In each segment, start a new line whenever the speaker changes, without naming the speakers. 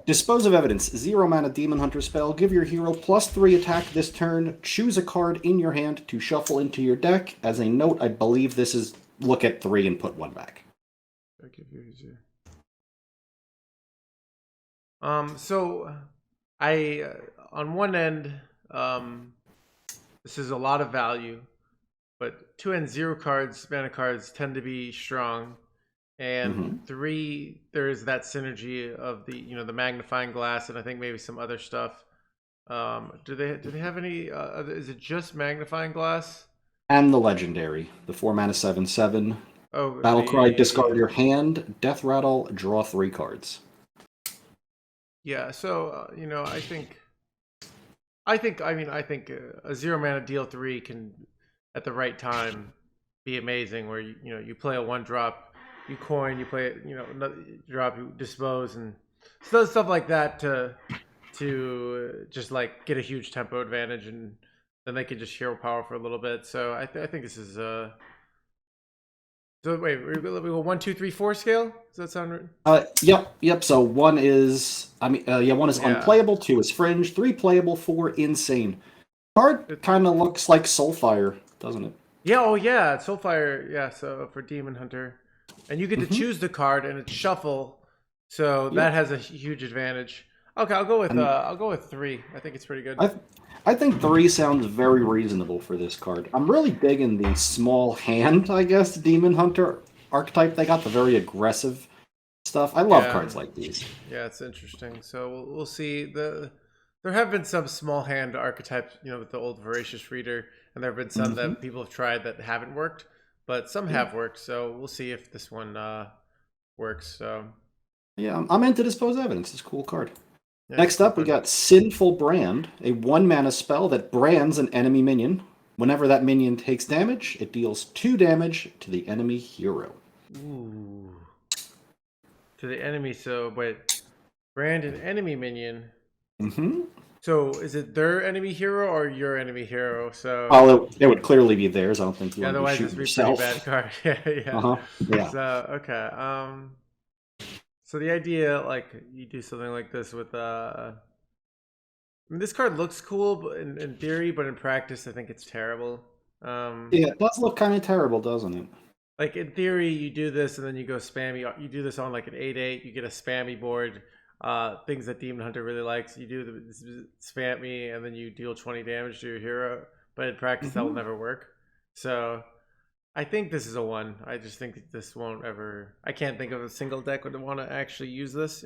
Dispose of evidence. 0 mana Demonhunter spell. Give your hero +3 attack this turn. Choose a card in your hand to shuffle into your deck. As a note, I believe this is look at 3 and put 1 back.
So I on one end, this is a lot of value, but 2 and 0 cards, mana cards tend to be strong. And 3, there is that synergy of the the magnifying glass, and I think maybe some other stuff. Do they have any? Is it just magnifying glass?
And the legendary, the 4 mana 7/7.
Oh,
Battlecry, discard your hand. Death Rattle, draw 3 cards.
Yeah. So I think a 0 mana deal 3 can, at the right time, be amazing. Where you play a 1-drop. You coin, you play it, drop, you dispose, and stuff like that to just like get a huge tempo advantage, and then they can just hero power for a little bit. So I think this is So wait, we go 1, 2, 3, 4 scale. Does that sound right?
Yep. So 1 is, 1 is unplayable, 2 is fringe, 3 playable, 4 insane. Card kind of looks like Soulfire, doesn't it?
Yeah. Oh yeah, Soulfire. Yeah. So for Demonhunter. And you get to choose the card, and it's shuffle, so that has a huge advantage. Okay, I'll go with 3. I think it's pretty good.
I think 3 sounds very reasonable for this card. I'm really digging the small hand, I guess, Demonhunter archetype. They got the very aggressive stuff. I love cards like these.
Yeah, it's interesting. So we'll see. There have been some small hand archetypes, with the old Voracious Reader, and there have been some that people have tried that haven't worked. But some have worked, so we'll see if this one works. So
yeah, I'm into Dispose Evidence. It's a cool card.
Yeah,
next up, we got Sinful Brand, a 1 mana spell that brands an enemy minion. Whenever that minion takes damage, it deals 2 damage to the enemy hero.
Ooh. To the enemy, so wait, brand an enemy minion. So is it their enemy hero or your enemy hero? So
it would clearly be theirs. I don't think you want to shoot yourself.
Otherwise, it's a pretty bad card. Yeah. So okay. So the idea, like, you do something like this with this card looks cool in theory, but in practice, I think it's terrible.
Yeah, it does look kind of terrible, doesn't it?
Like, in theory, you do this and then you go spammy. You do this on like an 8/8. You get a spammy board. Things that Demonhunter really likes. You do the spam me, and then you deal 20 damage to your hero. But in practice, that will never work. So I think this is a 1. I just think this won't ever. I can't think of a single deck would want to actually use this.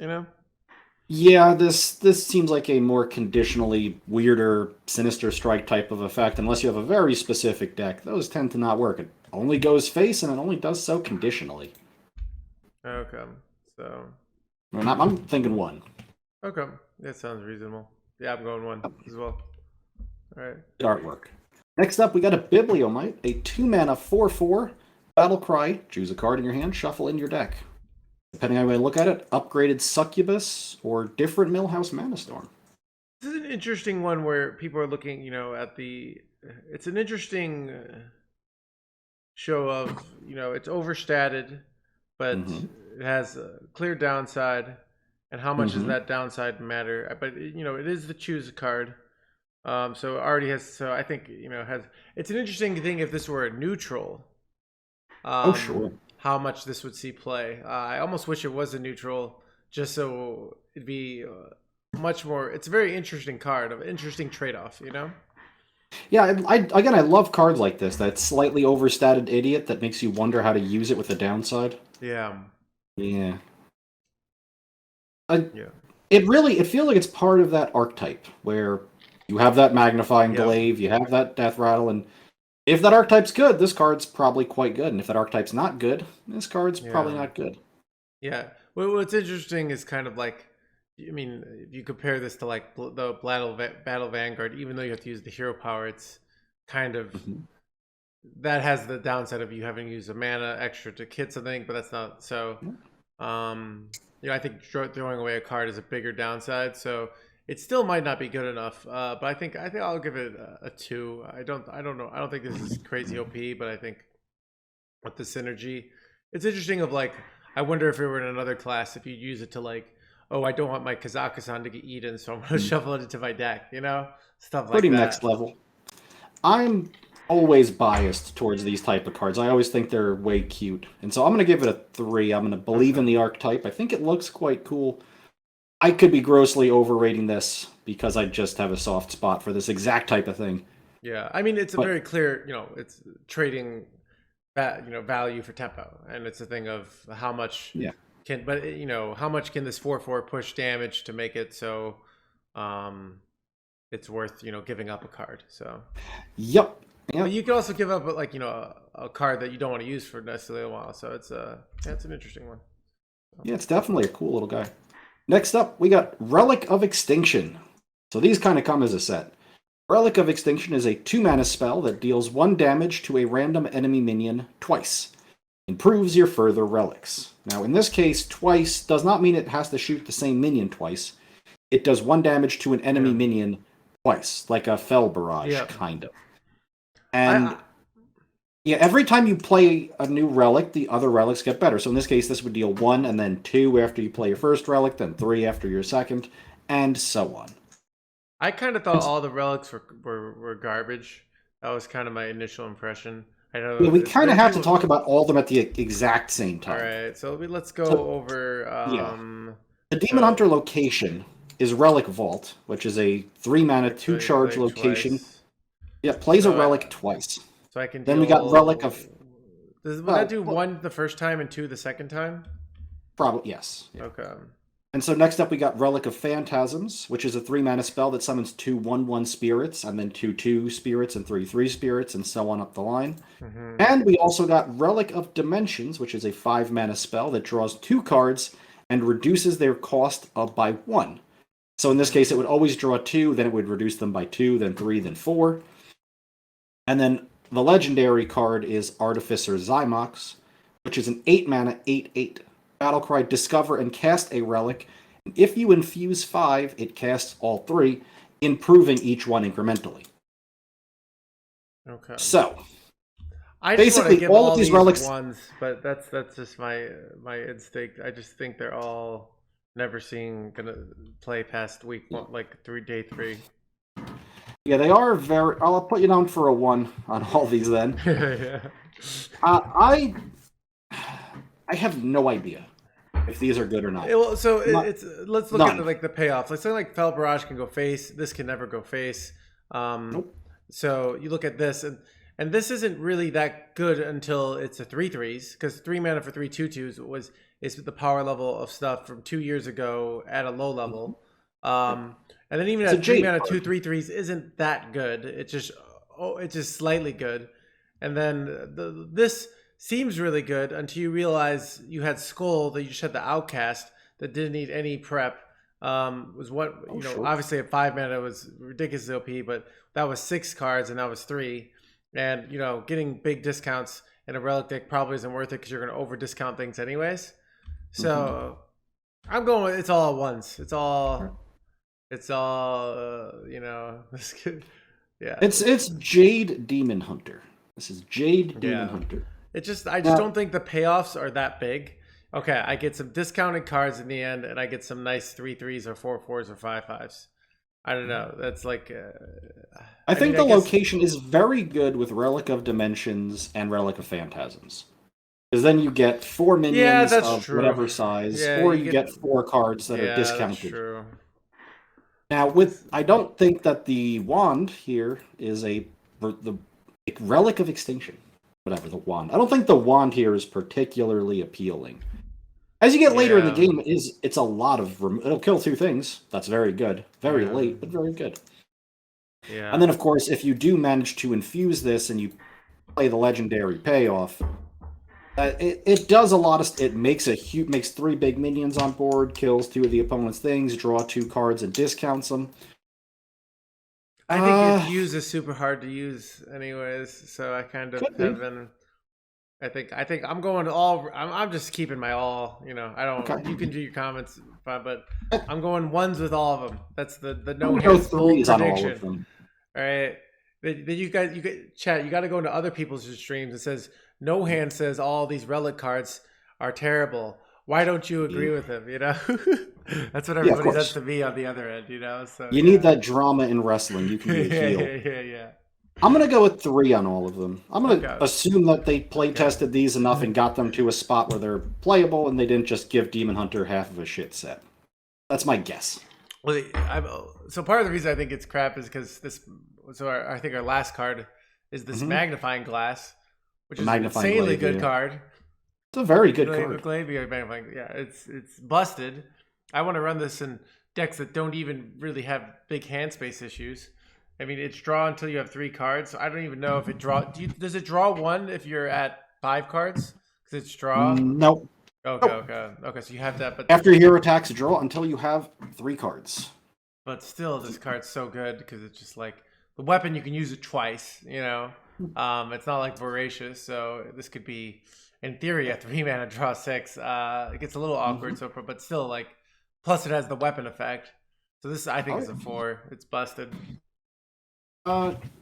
Yeah, this seems like a more conditionally weirder Sinister Strike type of effect. Unless you have a very specific deck, those tend to not work. It only goes face, and it only does so conditionally.
Okay, so.
I'm thinking 1.
Okay, that sounds reasonable. Yeah, I'm going 1 as well. All right.
Good artwork. Next up, we got a Bibliomite, a 2 mana 4/4 Battlecry. Choose a card in your hand, shuffle in your deck. Depending on how you look at it, upgraded Succubus or different Millhouse Mana Storm.
This is an interesting one where people are looking, at the. It's an interesting show of, it's overstated, but it has a clear downside, and how much does that downside matter? But it is the choose a card, so it already has. So I think has. It's an interesting thing if this were a neutral.
Sure.
How much this would see play? I almost wish it was a neutral, just so it'd be much more. It's a very interesting card, of interesting trade-off.
Yeah, I love cards like this. That slightly overstated idiot that makes you wonder how to use it with the downside.
Yeah.
Yeah. It feels like it's part of that archetype where you have that magnifying glaive, you have that death rattle, and if that archetype's good, this card's probably quite good. And if that archetype's not good, this card's probably not good.
Yeah. Well, what's interesting is kind of like, if you compare this to like the Battle Vanguard, even though you have to use the hero power, it's kind of that has the downside of you having to use a mana extra to kit something, but that's not so. I think throwing away a card is a bigger downside, so it still might not be good enough. But I think I'll give it a 2. I don't know. I don't think this is crazy OP, but I think with the synergy, it's interesting. Of like, I wonder if it were in another class, if you'd use it to like, oh, I don't want my Kazakhstan to get eaten, so I'm going to shuffle it into my deck, you know? Stuff like
Pretty
that.
next level. I'm always biased towards these type of cards. I always think they're way cute. And so I'm going to give it a 3. I'm going to believe in the archetype. I think it looks quite cool. I could be grossly overrating this because I just have a soft spot for this exact type of thing.
Yeah, I mean, it's a very clear, it's trading, value for tempo. And it's a thing of how much how much can this 4/4 push damage to make it so it's worth, giving up a card. So,
Yep.
But you can also give up, like, a card that you don't want to use for necessarily a while. So it's an interesting one.
Yeah, it's definitely a cool little guy. Next up, we got Relic of Extinction. So these kind of come as a set. Relic of Extinction is a 2-mana spell that deals 1 damage to a random enemy minion twice. Improves your further relics. Now, in this case, twice does not mean it has to shoot the same minion twice. It does 1 damage to an enemy minion twice, like a Fell Barrage, kind of. And every time you play a new relic, the other relics get better. So in this case, this would deal 1 and then 2 after you play your first relic, then 3 after your second, and so on.
I kind of thought all the relics were garbage. That was kind of my initial impression. I know
we kind of have to talk about all of them at the exact same time.
All right, so let's go over.
The Demonhunter location is Relic Vault, which is a 3-mana 2-charge location.
Twice.
Yeah, plays a relic twice.
So I can.
Then we got Relic of.
Would that do 1 the first time and 2 the second time?
Probably yes.
Yeah. Okay.
And so next up we got Relic of Phantasms, which is a 3-mana spell that summons 2 1/1 spirits, and then 2 2 spirits, and 3 3 spirits, and so on up the line. Mm-hmm. And we also got Relic of Dimensions, which is a 5-mana spell that draws 2 cards and reduces their cost by 1. So in this case, it would always draw 2, then it would reduce them by 2, then 3, then 4. And then the legendary card is Artificer Zymox, which is an 8-mana 8/8. Battlecry, discover and cast a relic. If you infuse 5, it casts all 3, improving each one incrementally.
Okay.
So,
I
basically, all of these relics
ones, but that's just my instinct. I just think they're all never gonna play past week 1, like day 3.
Yeah, they are very. I'll put you down for a 1 on all these then.
Yeah.
I have no idea if these are good or not.
Well, so let's look at the payoff. Like something like Fell Barrage can go face. This can never go face.
Nope.
So you look at this, and this isn't really that good until it's a 3/3s, because 3 mana for 3 2/2s is the power level of stuff from 2 years ago at a low level. And then even at 3 mana 2 3/3s isn't that good. It's just slightly good. And then this seems really good until you realize you had Skull, that you just had the Outcast that didn't need any prep. Obviously at 5 mana was ridiculously OP, but that was 6 cards and that was 3. And getting big discounts in a relic deck probably isn't worth it because you're going to over discount things anyways. So I'm going with it's all at once. It's all yeah.
It's Jade Demonhunter. This is Jade Demonhunter.
I just don't think the payoffs are that big. Okay, I get some discounted cards in the end, and I get some nice 3/3s or 4/4s or 5/5s. I don't know. That's like.
I think the location is very good with Relic of Dimensions and Relic of Phantasms, because then you get 4 minions of whatever size, or you get 4 cards that are discounted.
That's true.
Now, I don't think that the wand here is the Relic of Extinction. Whatever, the wand. I don't think the wand here is particularly appealing. As you get later in the game, it's a lot of... It'll kill 2 things. That's very good. Very late, but very good.
Yeah.
And then, of course, if you do manage to infuse this and you play the legendary payoff, it does a lot of... It makes 3 big minions on board, kills 2 of the opponent's things, draw 2 cards and discounts them.
I think its use is super hard to use anyways, so I kind of have been... I think I'm going I'm just keeping my all, I don't... Okay. You can do your comments, but I'm going 1s with all of them. That's the no hands bold prediction. All right. Then you chat, you got to go into other people's streams. It says, No Hand says all these relic cards are terrible. why don't you agree with him? You know, that's what
Yeah, of
everybody
course.
says to me on the other end. You know, so
You need that drama in wrestling. You can be a heel.
yeah.
I'm going to go with 3 on all of them. I'm going to
Okay.
assume that they play tested these enough and got them to a spot where they're playable and they didn't just give Demonhunter half of a shit set. That's my guess.
Well, so part of the reason I think it's crap is because this. So I think our last card is this magnifying glass, which is an insanely good card.
It's a very good card.
Yeah, it's busted. I want to run this in decks that don't even really have big hand space issues. I mean, it's draw until you have 3 cards. So I don't even know if it does it draw 1 if you're at 5 cards? Because it's draw.
Nope.
Okay. So you have that, but
after your hero attacks, draw until you have 3 cards.
But still, this card's so good because it's just like the weapon. You can use it twice. You know, it's not like voracious. So this could be, in theory, a 3 mana draw 6. It gets a little awkward, but still, like, plus it has the weapon effect. So this, I think, is a 4. It's busted.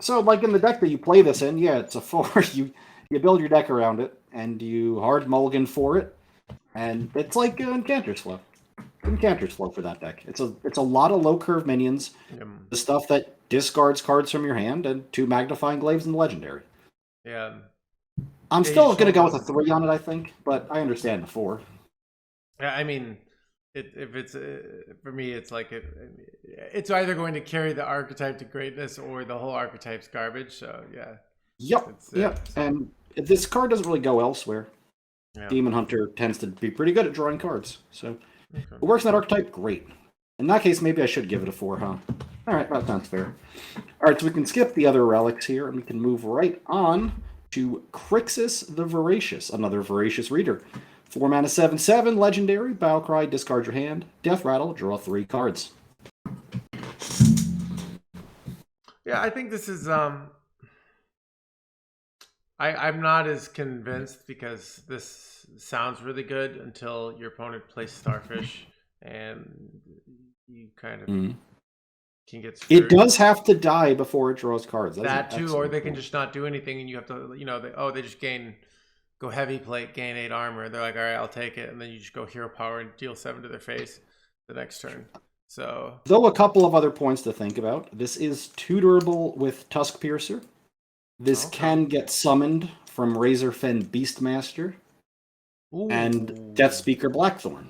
So like in the deck that you play this in, yeah, it's a 4. You build your deck around it, and you hard mulligan for it, and it's like Encanter's Flow. Encanter's Flow for that deck. It's a lot of low curve minions, the stuff that discards cards from your hand, and 2 magnifying glaives in the legendary.
Yeah.
I'm still gonna go with a 3 on it, I think, but I understand the 4.
Yeah, I mean, if it's for me, it's like it's either going to carry the archetype to greatness or the whole archetype's garbage. So yeah.
Yep. And this card doesn't really go elsewhere. Yeah. Demonhunter tends to be pretty good at drawing cards, so it works in that archetype great. In that case, maybe I should give it a 4, huh? All right, that sounds fair. All right, so we can skip the other relics here, and we can move right on to Crixus the Voracious, another Voracious Reader. 4 mana 7/7, legendary, battle cry, discard your hand, death rattle, draw 3 cards.
Yeah, I think this is I'm not as convinced because this sounds really good until your opponent plays Starfish and you kind of can get screwed.
It does have to die before it draws cards.
That too, or they can just not do anything and you have to, they just go heavy plate, gain 8 armor. They're like, all right, I'll take it. And then you just go hero power and deal 7 to their face the next turn. So,
though a couple of other points to think about. This is tutorable with Tusk Piercer. This can get summoned from Razorfen Beastmaster and Death Speaker Blackthorn.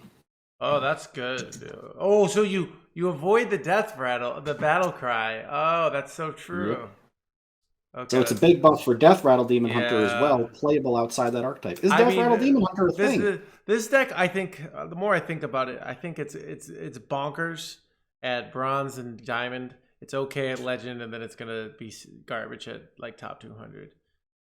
Oh, that's good. Oh, so you avoid the death rattle, the battle cry. Oh, that's so true. Yep. Okay.
So it's a big buff for Death Rattle Demonhunter as well, playable outside that archetype. Is Death Rattle Demonhunter a thing?
This deck, I think, the more I think about it, I think it's bonkers at Bronze and Diamond. It's okay at Legend, and then it's gonna be garbage at like top 200.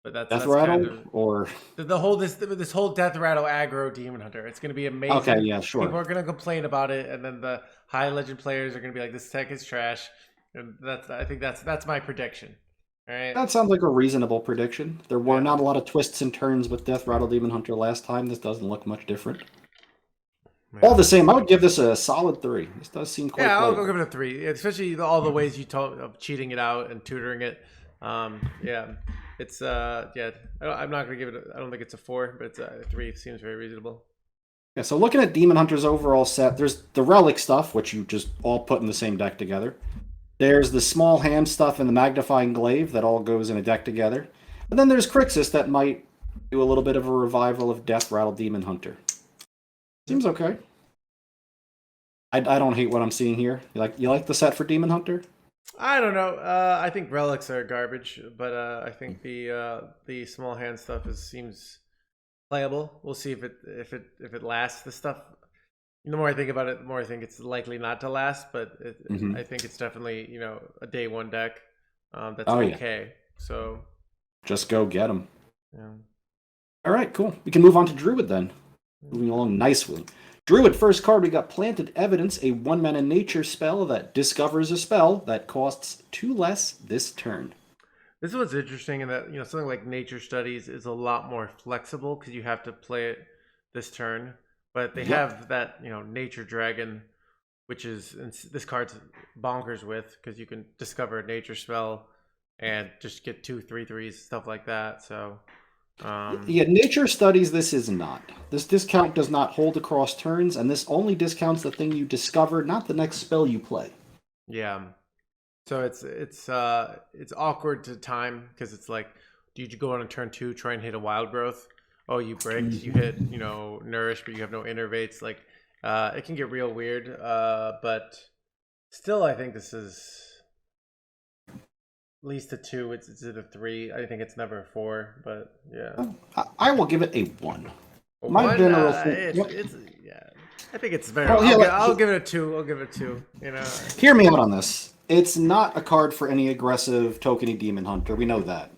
But that's
Death Rattle
kind of,
or
this whole Death Rattle aggro Demonhunter. It's gonna be amazing.
Okay, yeah, sure.
People are gonna complain about it, and then the high Legend players are gonna be like, "This tech is trash." And I think that's my prediction. All right.
That sounds like a reasonable prediction. There were not a lot of twists and turns with Death Rattle Demonhunter last time. This doesn't look much different. All the same, I would give this a solid 3. This does seem quite
I'll give it a 3, especially all the ways you told of cheating it out and tutoring it. It's I'm not gonna give it. I don't think it's a 4, but it's a 3. It seems very reasonable.
Yeah. So looking at Demonhunter's overall set, there's the relic stuff, which you just all put in the same deck together. There's the small hand stuff and the magnifying glaive that all goes in a deck together. And then there's Crixus that might do a little bit of a revival of Death Rattle Demonhunter. Seems okay. I don't hate what I'm seeing here. You like the set for Demonhunter?
I don't know. I think relics are garbage, but I think the small hand stuff seems playable. We'll see if it lasts. This stuff. The more I think about it, the more I think it's likely not to last. But I think it's definitely a day 1 deck that's okay. Yeah. So
just go get them.
Yeah.
All right, cool. We can move on to Druid then. Moving along nicely. Druid, first card, we got Planted Evidence, a 1 mana nature spell that discovers a spell that costs 2 less this turn.
This is what's interesting in that, something like Nature Studies is a lot more flexible because you have to play it this turn. But they have that, Nature Dragon, which is, this card's bonkers with because you can discover a nature spell and just get 2/3/3s, stuff like that. So
Yeah, nature studies this is not. This discount does not hold across turns, and this only discounts the thing you discover, not the next spell you play.
Yeah. So it's awkward to time because it's like, do you go on a turn 2, try and hit a wild growth? Oh, you bricked, you hit, nourish, but you have no innervates. Like, it can get real weird. But still, I think this is at least a 2. It's at a 3. I think it's never a 4, but yeah.
I will give it a 1.
My
My general
it's yeah. I think it's very.
Oh,
I'll give it a 2. I'll give it a 2.
Hear me out on this. It's not a card for any aggressive tokeny Demonhunter. We know that.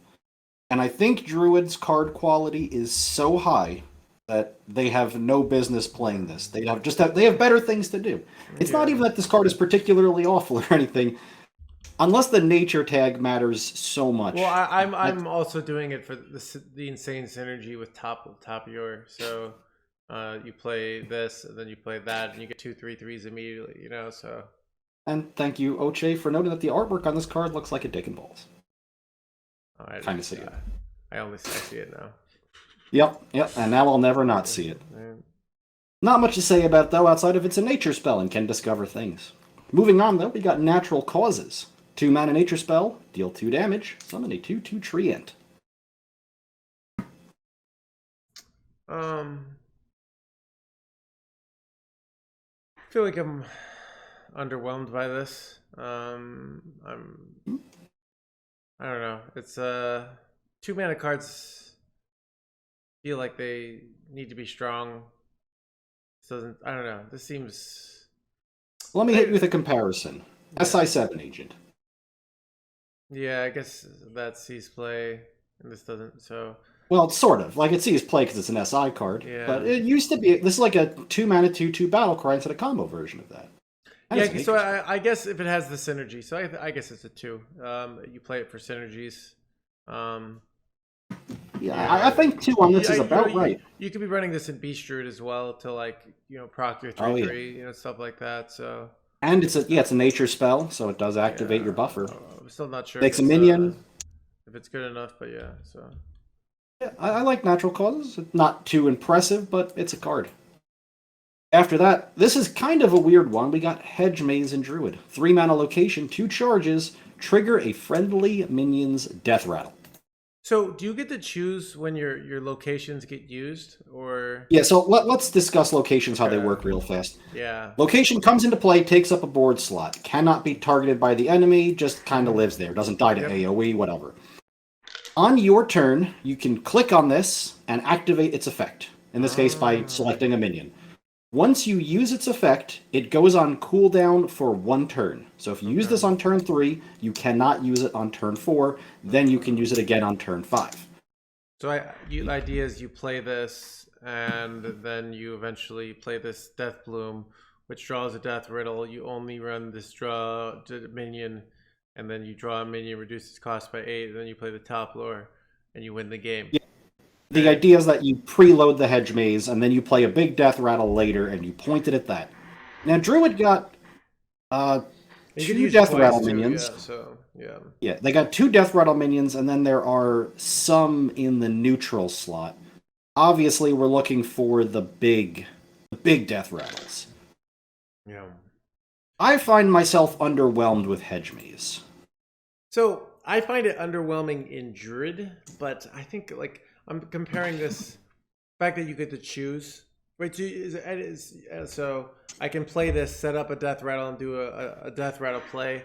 And I think Druid's card quality is so high that they have no business playing this. They have better things to do. It's not even that this card is particularly awful or anything, unless the nature tag matters so much.
Well, I'm also doing it for the insane synergy with top your. So you play this, and then you play that, and you get 2 3/3s immediately. So. And
thank you, Oche, for noting that the artwork on this card looks like a dick and balls.
I
kind of see it.
I see it now.
Yep, and now I'll never not see it. Not much to say about it, though, outside of it's a nature spell and can discover things. Moving on, though, we got Natural Causes. 2-mana nature spell, deal 2 damage, summon a 2/2 Treant.
I feel like I'm underwhelmed by this. I don't know. It's 2-mana cards feel like they need to be strong. This doesn't. I don't know. This seems.
Let me hit you with a comparison. Yeah. SI7 agent.
Yeah, I guess that sees play, and this doesn't. So.
Well, it's sort of. Like, it sees play because it's an SI card. Yeah. But it used to be. This is like a 2-mana 2/2 battle cry instead of combo version of that.
Yeah, so I guess if it has the synergy, so I guess it's a 2. You play it for synergies.
I think 2 on this is about right.
You could be running this in Beast Druid as well to proc your 3/3, stuff like that. So.
And it's a nature spell, so it does activate your buffer.
I'm still not sure.
Makes a minion.
If it's good enough, but yeah. So.
Yeah, I like Natural Causes. It's not too impressive, but it's a card. After that, this is kind of a weird one. We got Hedge Maze and Druid. 3-mana location, 2 charges, trigger a friendly minion's death rattle.
So, do you get to choose when your locations get used, or?
Yeah, so let's discuss locations, how they work real fast.
Yeah.
Location comes into play, takes up a board slot. Cannot be targeted by the enemy, just kind of lives there. Doesn't die to AoE, whatever. On your turn, you can click on this and activate its effect. In this case, by selecting a minion. Once you use its effect, it goes on cooldown for 1 turn. So if you use this on turn 3, you cannot use it on turn 4. Then you can use it again on turn 5.
So the idea is you play this, and then you eventually play this Death Bloom, which draws a Death Riddle. You only run this draw minion, and then you draw a minion, reduce its cost by 8, and then you play the top lore, and you win the game. Yeah.
The idea is that you preload the Hedge Maze, and then you play a big death rattle later, and you point it at that. Now, Druid got 2 death rattle minions. Yeah, they got 2 death rattle minions, and then there are some in the neutral slot. Obviously, we're looking for the big death rattles.
Yeah.
I find myself underwhelmed with Hedge Maze.
So, I find it underwhelming in Druid, but I think, I'm comparing this fact that you get to choose. Wait, so I can play this, set up a death rattle, and do a death rattle play.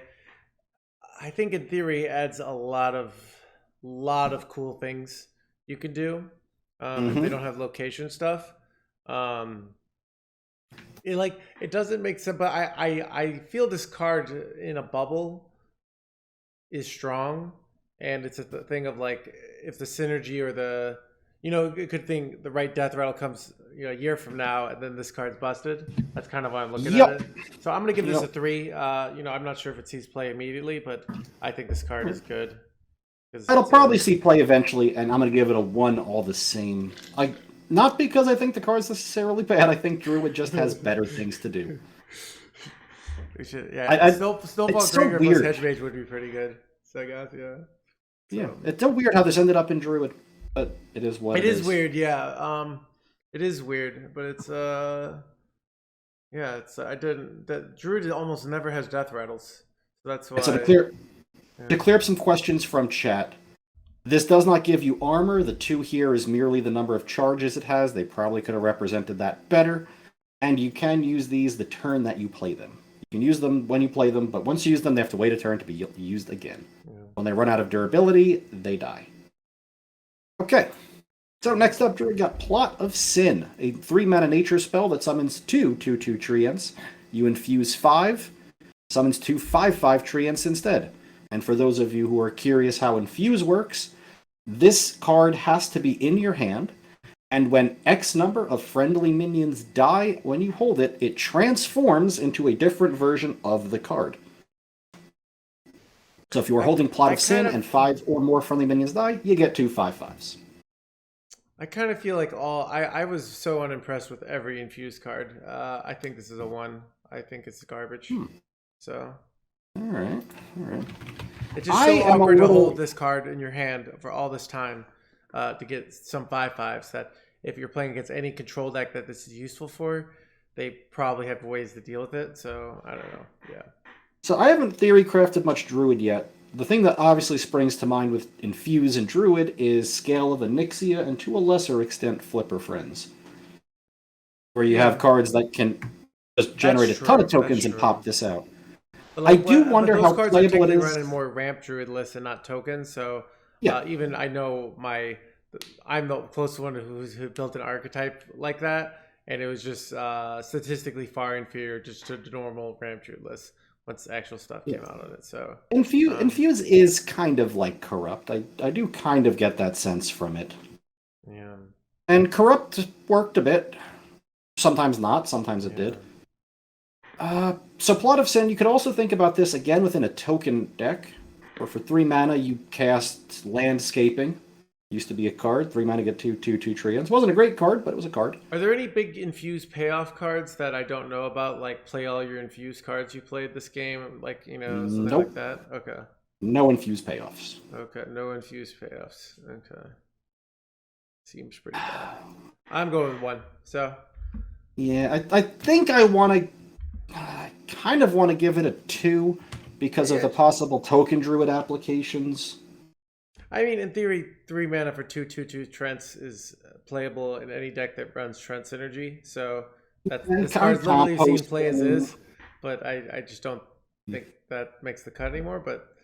I think in theory it adds a lot of cool things you can do. If they don't have location stuff. It doesn't make sense, but I feel this card in a bubble is strong. And it's a thing of if the synergy or the a good thing the right death rattle comes a year from now, and then this card's busted. That's kind of why I'm looking at it. So I'm gonna give this a 3. I'm not sure if it sees play immediately, but I think this card is good.
It'll probably see play eventually, and I'm gonna give it a 1 all the same. Not because I think the card's necessarily bad. I think Druid just has better things to do.
We should, Snowball Gregor plus Hedge Mage would be pretty good. So I guess,
Yeah, it's so weird how this ended up in Druid. but it is what it is.
It is weird, yeah. It is weird, but it's yeah, it's I didn't that Druid almost never has death rattles. So that's why.
So to clear up some questions from chat, this does not give you armor. The 2 here is merely the number of charges it has. They probably could have represented that better. And you can use these the turn that you play them. You can use them when you play them, but once you use them, they have to wait a turn to be used again. Yeah. When they run out of durability, they die. Okay. So next up, we got Plot of Sin, a 3-mana nature spell that summons 2 2/2 treants. You infuse 5, summons 2 5/5 treants instead. And for those of you who are curious how infuse works, this card has to be in your hand, and when X number of friendly minions die when you hold it, it transforms into a different version of the card. So if you are holding Plot of Sin and 5 or more friendly minions die, you get 2 5/5s.
I kind of feel like I was so unimpressed with every infused card. I think this is a 1. I think it's garbage. So.
All right.
It's just so awkward to hold this card in your hand for all this time to get some 5/5s that if you're playing against any control deck that this is useful for, they probably have ways to deal with it. So I don't know. Yeah.
So I haven't theory crafted much Druid yet. The thing that obviously springs to mind with Infuse and Druid is Scale of Onyxia and to a lesser extent Flipper Friends. Where you have cards that can just generate a ton of tokens and pop this out. Like, I do wonder how playable it is.
Running more ramp Druid lists and not tokens, so even I know I'm the closest one who built an archetype like that, and it was just statistically far inferior just to the normal ramp Druid list once actual stuff came out on it. So Infuse
is kind of like Corrupt. I do kind of get that sense from it.
Yeah. And
Corrupt worked a bit. Sometimes not. Sometimes it did. So Plot of Sin, you could also think about this again within a token deck, where for 3 mana you cast Landscaping. Used to be a card. 3 mana get 2 treants. Wasn't a great card, but it was a card.
Are there any big infused payoff cards that I don't know about? Like play all your infused cards you played this game, like something like that. Okay.
No infused payoffs.
Okay, no infused payoffs. Okay. Seems pretty bad. I'm going with 1. So.
Yeah, I think I want to. I kind of want to give it a 2 because of the possible token Druid applications.
I mean, in theory, 3 mana for 2/2/2 Trents is playable in any deck that runs Trent Synergy. So this card's literally seen play as is, but I just don't think that makes the cut anymore. But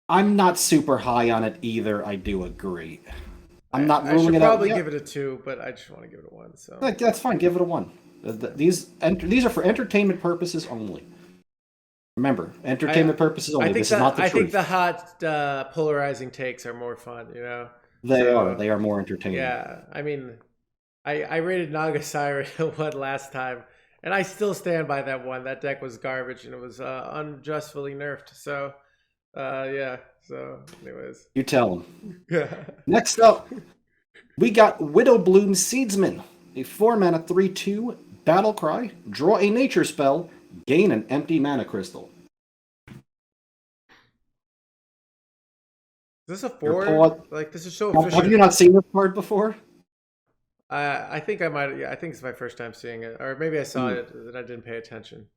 I'm not super high on it either. I do agree. I'm not ruling it
I
out.
should probably give it a 2, but I just want to give it a 1. So
that's fine. Give it a 1. These are for entertainment purposes only. Remember, entertainment purposes only. This is not the truth.
I think the hot polarizing takes are more fun.
They are more entertaining.
Yeah, I mean, I rated Naga Siren a 1 last time, and I still stand by that 1. That deck was garbage, and it was unjustly nerfed. So, yeah. So, anyways,
you tell them. Next up, we got Widowbloom Seedsman, a 4 mana 3/2 battle cry. Draw a nature spell. Gain an empty mana crystal.
Is this a 4? Like, this is so efficient.
Have you not seen this card before?
I think I might. Yeah, I think it's my first time seeing it, or maybe I saw it and I didn't pay attention.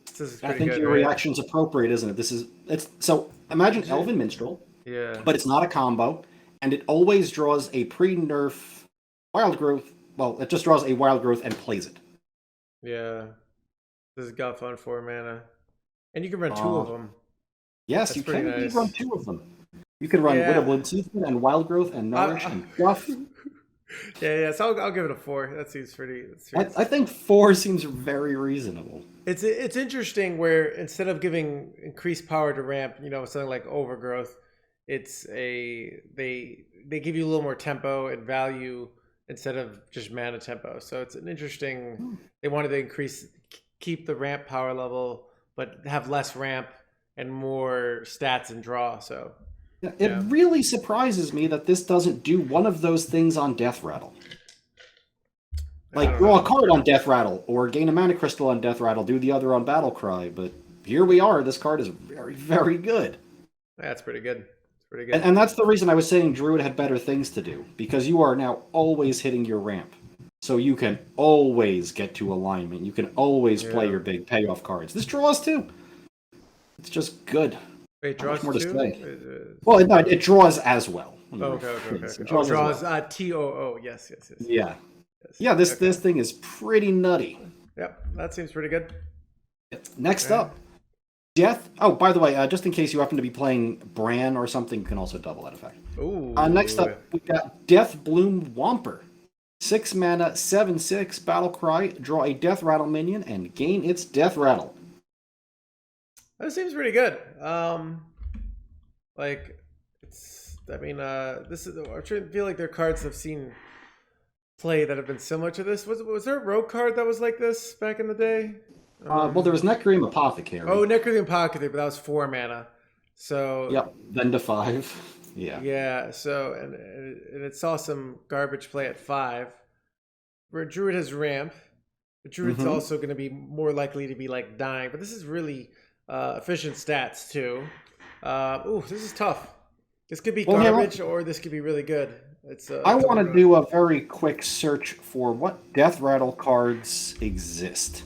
This is pretty good,
your reaction's appropriate, isn't it? So imagine Elven Minstrel.
Yeah.
But it's not a combo, and it always draws a pre-nerf wild growth. Well, it just draws a wild growth and plays it.
Yeah. This is got fun 4 mana, and you can run 2 of them.
Yes, you can. Nice. You can run 2 of them. You can run Widowbloom Seedsman and Wild Growth and Nourish and Guff.
Yeah. So I'll give it a 4. That seems pretty.
I think 4 seems very reasonable.
It's interesting where instead of giving increased power to ramp, something like Overgrowth, they give you a little more tempo and value instead of just mana tempo. So it's an interesting. They wanted to keep the ramp power level, but have less ramp and more stats and draw. So
it really surprises me that this doesn't do one of those things on Death Rattle. Like draw a card on Death Rattle or gain a mana crystal on Death Rattle, do the other on Battle Cry. But here we are. This card is very, very good.
That's pretty good. Pretty good.
And that's the reason I was saying Druid had better things to do, because you are now always hitting your ramp. So you can always get to alignment. You can always play your big payoff cards. This draws too. It's just good.
Wait, draws
more to
too?
say. Well, it draws as well.
Okay.
It
Draws
well.
TOO. Yes.
Yeah. Yes. Yeah, this thing is pretty nutty.
Yep, that seems pretty good.
Next up, Death. Oh, by the way, just in case you happen to be playing Bran or something, you can also double that effect.
Ooh.
Next up, we got Death Bloom Womper. 6 mana, 7/6, battle cry, draw a Death Rattle minion, and gain its Death Rattle.
That seems pretty good. This is. I feel like there are cards I've seen play that have been similar to this. Was there a rogue card that was like this back in the day?
Well, there was Necreum Apothecary.
Oh, Necreum Apothecary, but that was 4 mana. So.
Yep. Then to 5. Yeah.
Yeah. So and it saw some garbage play at 5. Where Druid has ramp, but Druid's also going to be more likely to be like dying. But this is really efficient stats too. This is tough. This could be garbage, or this could be really good.
I want to do a very quick search for what Death Rattle cards exist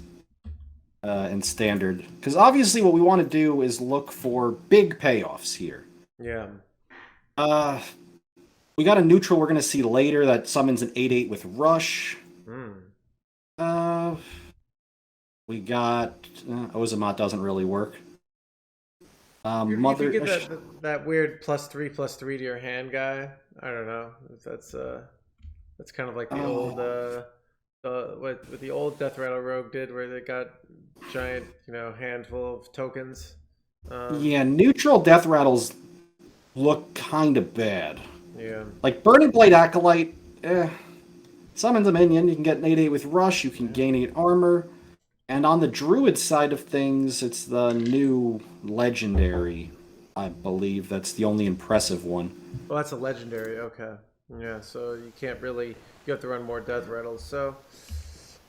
in Standard, because obviously what we want to do is look for big payoffs here.
Yeah.
We got a neutral we're going to see later that summons an 8/8 with Rush. We got Ozamat doesn't really work.
You get that weird +3/+3 to your hand guy. I don't know. That's kind of like the old what the old Death Rattle Rogue did, where they got giant handful of tokens.
Neutral Death Rattles look kind of bad.
Yeah,
like Burning Blade Acolyte. Summons a minion. You can get an 8/8 with Rush. You can gain 8 armor. And on the Druid side of things, it's the new Legendary, I believe. That's the only impressive one.
Well, that's a Legendary, okay. Yeah, so you can't really... You have to run more Death Rattles, so...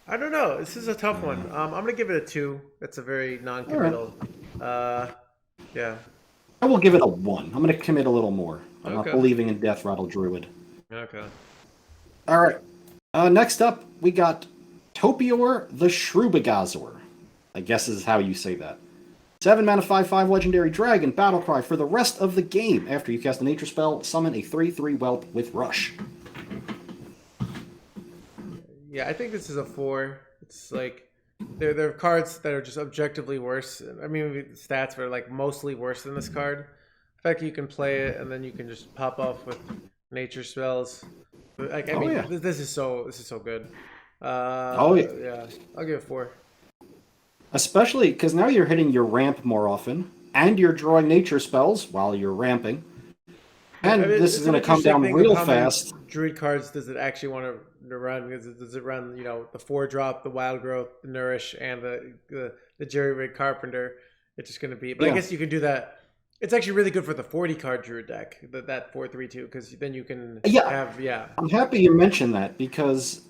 I don't know. This is a tough one. I'm going to give it a 2. It's a very non-committal. Yeah.
I will give it a 1. I'm going to commit a little more. I'm not believing in Death Rattle Druid.
Okay.
All right. Next up, we got Topior the Shrubagazor. I guess is how you say that. 7 mana 5/5 legendary dragon battle cry for the rest of the game. After you cast a nature spell, summon a 3/3 whelp with Rush.
Yeah, I think this is a 4. It's like there are cards that are just objectively worse. I mean, the stats are like mostly worse than this card. The fact that you can play it and then you can just pop off with nature spells. Like this is so good. Yeah, I'll give it 4.
Especially because now you're hitting your ramp more often, and you're drawing nature spells while you're ramping. And this is going to come down real fast.
Druid cards does it actually want to run? Does it run, the 4-drop, the Wild Growth, the Nourish, and the Jerry Rig Carpenter? It's just going to be... But I guess you can do that. It's actually really good for the 40-card Druid deck, that 4/3/2, because then you can have... Yeah.
I'm happy you mentioned that, because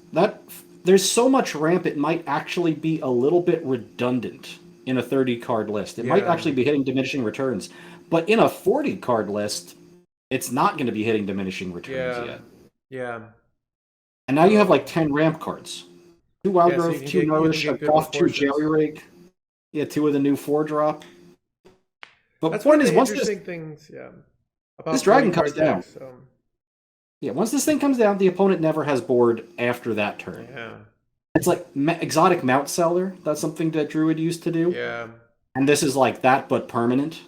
there's so much ramp, it might actually be a little bit redundant in a 30-card list. It might actually be hitting diminishing returns. But in a 40-card list, it's not going to be hitting diminishing returns yet.
Yeah.
And now you have like 10 ramp cards. 2 Wild Growth, 2 Nourish, off 2 Jerry Rig. Yeah, 2 of the new 4-drop. But the point is, once this dragon comes down... Yeah, once this thing comes down, the opponent never has board after that turn.
Yeah.
It's like exotic mount seller. That's something that Druid used to do.
Yeah.
And this is like that, but permanent.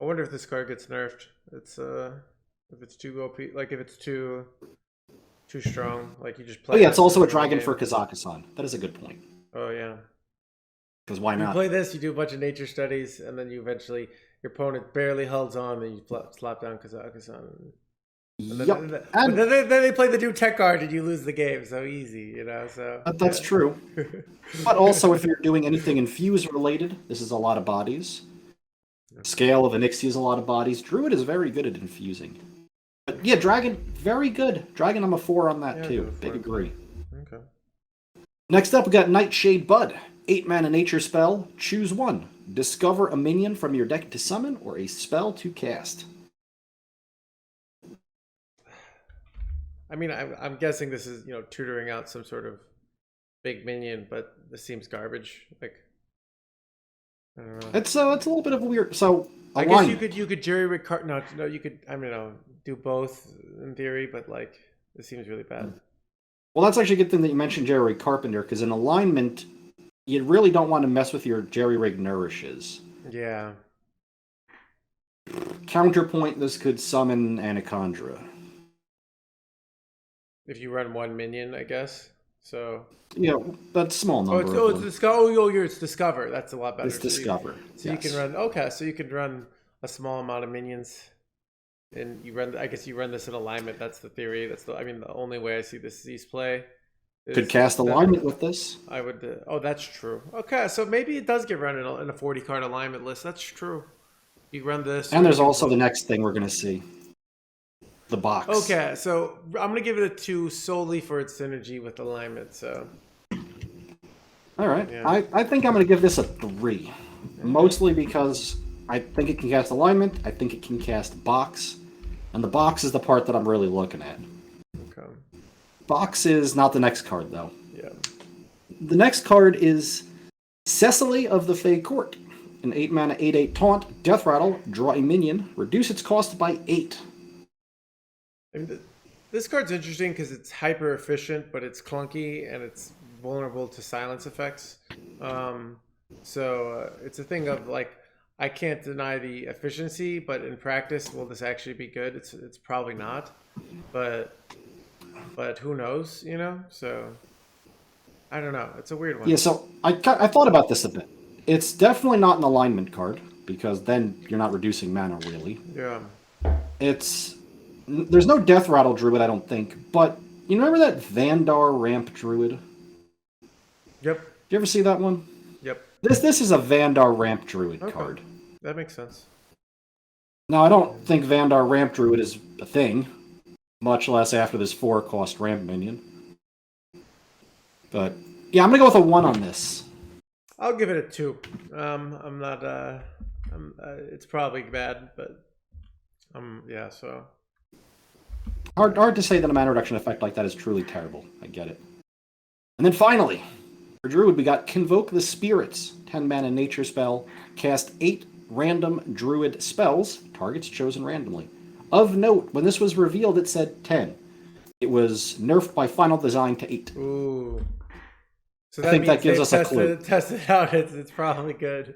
I wonder if this card gets nerfed. It's if it's too OP, like if it's too strong, like you just play.
Oh yeah, it's also a dragon for Kazakhstan. That is a good point.
Oh yeah.
Because why not?
You play this, you do a bunch of nature studies, and then you eventually your opponent barely holds on, and you slap down Kazakhstan. And then they play the new tech card and you lose the game. So easy, So
that's true. But also, if you're doing anything infuse related, this is a lot of bodies. Scale of Onyxia is a lot of bodies. Druid is very good at infusing. But yeah, Dragon, very good. Dragon, I'm a 4 on that too. Big agree.
Okay.
Next up, we got Nightshade Bud. 8 mana nature spell. Choose 1. discover a minion from your deck to summon or a spell to cast.
I mean, I'm guessing this is, tutoring out some sort of big minion, but this seems garbage. Like, I don't know.
It's a little bit of a weird. So
I guess you could jerry rig card. No, you could. I mean, do both in theory, but like, this seems really bad.
Well, that's actually a good thing that you mentioned Jerry Carpenter, because in alignment, you really don't want to mess with your Jerry Rig Nourishes.
Yeah.
Counterpoint, this could summon Anacondra.
If you run one minion, I guess. So.
Yeah, that's small number.
It's Discover. That's a lot better.
It's Discover.
So you can run. Okay, so you can run a small amount of minions. And you run. I guess you run this in alignment. That's the theory. The only way I see these play.
Could cast alignment with this.
I would. Oh, that's true. Okay, so maybe it does get run in a 40 card alignment list. That's true. You run this.
And there's also the next thing we're going to see. The box.
Okay, so I'm going to give it a 2 solely for its synergy with alignment. So.
All right.
Yeah.
I think I'm going to give this a 3. Mostly because I think it can cast alignment. I think it can cast box. And the box is the part that I'm really looking at.
Okay.
Box is not the next card, though.
Yeah.
The next card is Cecily of the Fey Court. An 8-mana 8/8 taunt, Death Rattle, draw a minion, reduce its cost by 8.
I mean, this card's interesting because it's hyper efficient, but it's clunky and it's vulnerable to silence effects. So it's a thing of like, I can't deny the efficiency, but in practice, will this actually be good? It's probably not, but who knows, So I don't know. It's a weird one.
Yeah, so I thought about this a bit. It's definitely not an alignment card, because then you're not reducing mana, really.
Yeah.
There's no Death Rattle Druid, I don't think, but you remember that Vandar Ramp Druid?
Yep.
Did you ever see that one?
Yep.
This is a Vandar Ramp Druid card.
That makes sense.
Now, I don't think Vandar Ramp Druid is a thing, much less after this 4-cost ramp minion. But, yeah, I'm going to go with a 1 on this.
I'll give it a 2. I'm not, it's probably bad, but, yeah, so.
Hard to say that a mana reduction effect like that is truly terrible. I get it. And then finally, for Druid, we got Convoke the Spirits. 10-mana nature spell. Cast 8 random Druid spells. Targets chosen randomly. Of note, when this was revealed, it said 10. It was nerfed by Final Design to 8.
Ooh. So
I think that gives us a clue.
Tested out, it's probably good.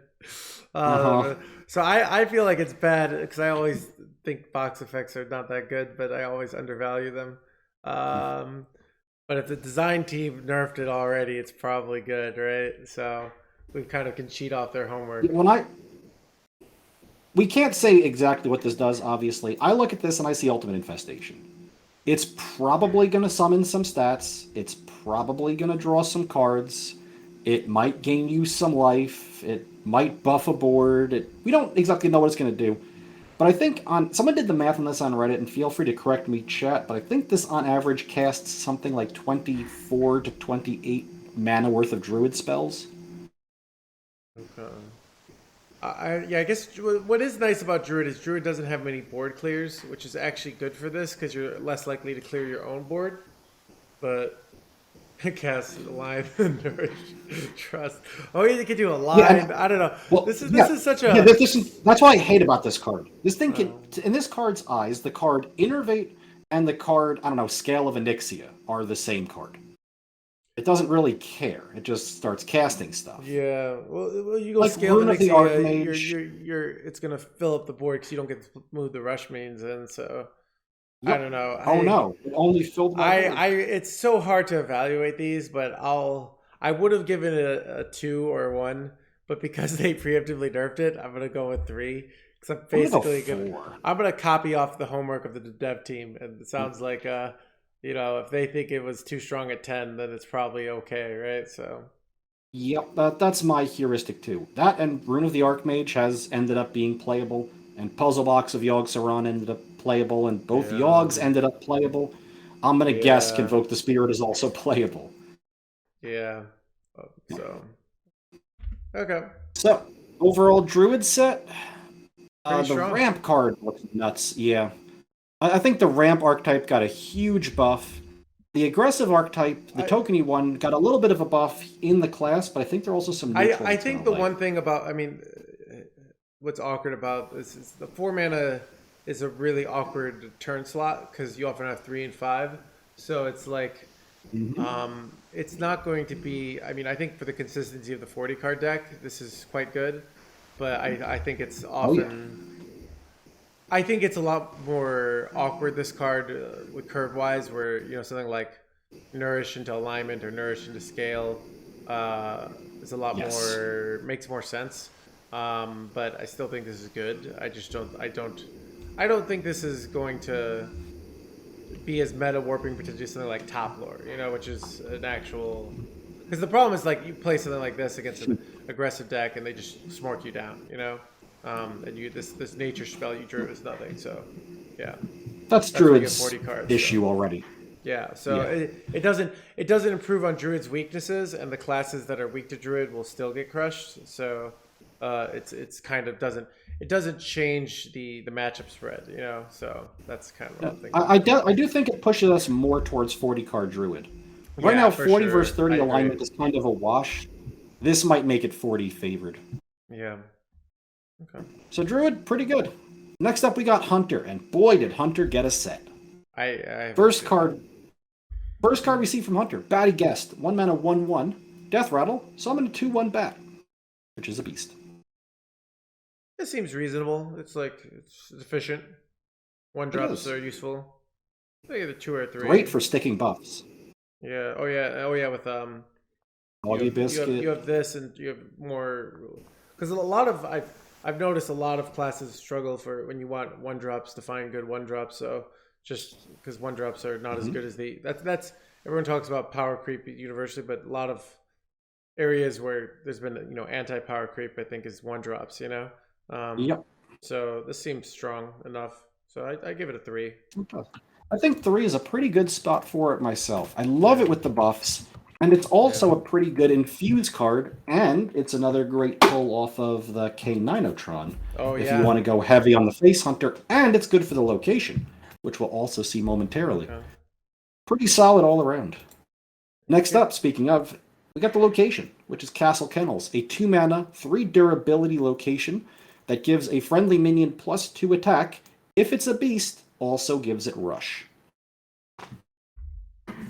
So I feel like it's bad because I always think box effects are not that good, but I always undervalue them. But if the design team nerfed it already, it's probably good, right? So we kind of can cheat off their homework.
We can't say exactly what this does, obviously. I look at this and I see Ultimate Infestation. It's probably going to summon some stats. It's probably going to draw some cards. It might gain you some life. It might buff a board. We don't exactly know what it's going to do. But I think someone did the math on this on Reddit, and feel free to correct me, chat, but I think this on average casts something like 24 to 28 mana worth of Druid spells.
Okay. I guess what is nice about Druid is Druid doesn't have many board clears, which is actually good for this because you're less likely to clear your own board. But cast Alive and Nourish Trust. Oh, you could do Alive. Yeah, I don't know. Well, this is such a.
Yeah, that's what I hate about this card. This thing can, in this card's eyes, the card Innervate and the card, I don't know, Scale of Onyxia are the same card. It doesn't really care. It just starts casting stuff.
Yeah. Well you go like Scale of Onyxia, it's gonna fill up the board because you don't get to move the rush mains in. So yep. I don't know.
No! It only filled my board.
It's so hard to evaluate these, but I would have given it a 2 or 1, but because they preemptively nerfed it, I'm gonna go with 3. Because I'm basically gonna copy off the homework of the dev team, and it sounds like if they think it was too strong at 10, then it's probably okay, right? So.
Yep, that's my heuristic too. That and Rune of the Archmage has ended up being playable, and Puzzle Box of Yogg-Saron ended up playable, and both Yoggs ended up playable. I'm gonna guess Convoke the Spirit is also playable.
Yeah. So. Okay.
So, Overall Druid set, the
strong.
ramp card looks nuts. Yeah, I think the ramp archetype got a huge buff. The aggressive archetype, the tokeny one, got a little bit of a buff in the class, but I think there are also some neutral.
I think the one thing about, I mean, what's awkward about this is the 4 mana is a really awkward turn slot because you often have 3 and 5. So it's like, it's not going to be, I mean, I think for the consistency of the 40 card deck, this is quite good. But I think it's often, I think it's a lot more awkward, this card, with curve wise, where, you know, something like Nourish into Alignment or Nourish into Scale is a lot more, makes more sense. But I still think this is good. I just don't think this is going to be as meta warping potentially something like Top Lore, you know, which is an actual, because the problem is like you play something like this against an aggressive deck and they just smork you down, you know, and you this nature spell you drew is nothing. So yeah,
that's Druid's
40 cards,
issue already.
Yeah, so it doesn't improve on Druid's weaknesses, and the classes that are weak to Druid will still get crushed. So it's kind of doesn't change the matchup spread, you know. So that's kind of what I'm thinking.
I do think it pushes us more towards 40 card Druid. Right now, 40 versus 30 alignment is kind of a wash. This might make it 40 favored.
Yeah. Okay.
So Druid, pretty good. Next up, we got Hunter, and boy, did Hunter get a set. First card we see from Hunter, Batty Guest, 1 mana 1/1, Death Rattle, summon a 2/1 bat, which is a beast.
It seems reasonable. It's efficient. 1-drops are useful. I get a 2 or 3.
Great for sticking buffs.
Yeah. Oh yeah. With
Oggy Biscuit.
You have this, and you have more, because a lot of I've noticed a lot of classes struggle for when you want 1-drops to find good 1-drops. So just because 1-drops are not as good as that's everyone talks about power creep universally, but a lot of areas where there's been, you know, anti-power creep, I think, is 1-drops, you know.
Yep.
So this seems strong enough. So I give it a 3.
I think 3 is a pretty good spot for it myself. I love it with the buffs, and it's also a pretty good infuse card, and it's another great pull off of the K9otron. If you want to go heavy on the Face Hunter, and it's good for the location, which we'll also see momentarily. Okay. Pretty solid all around. Next up, speaking of, we got the location, which is Castle Kennels, a 2 mana, 3 durability location that gives a friendly minion +2 attack. If it's a beast, also gives it rush.
I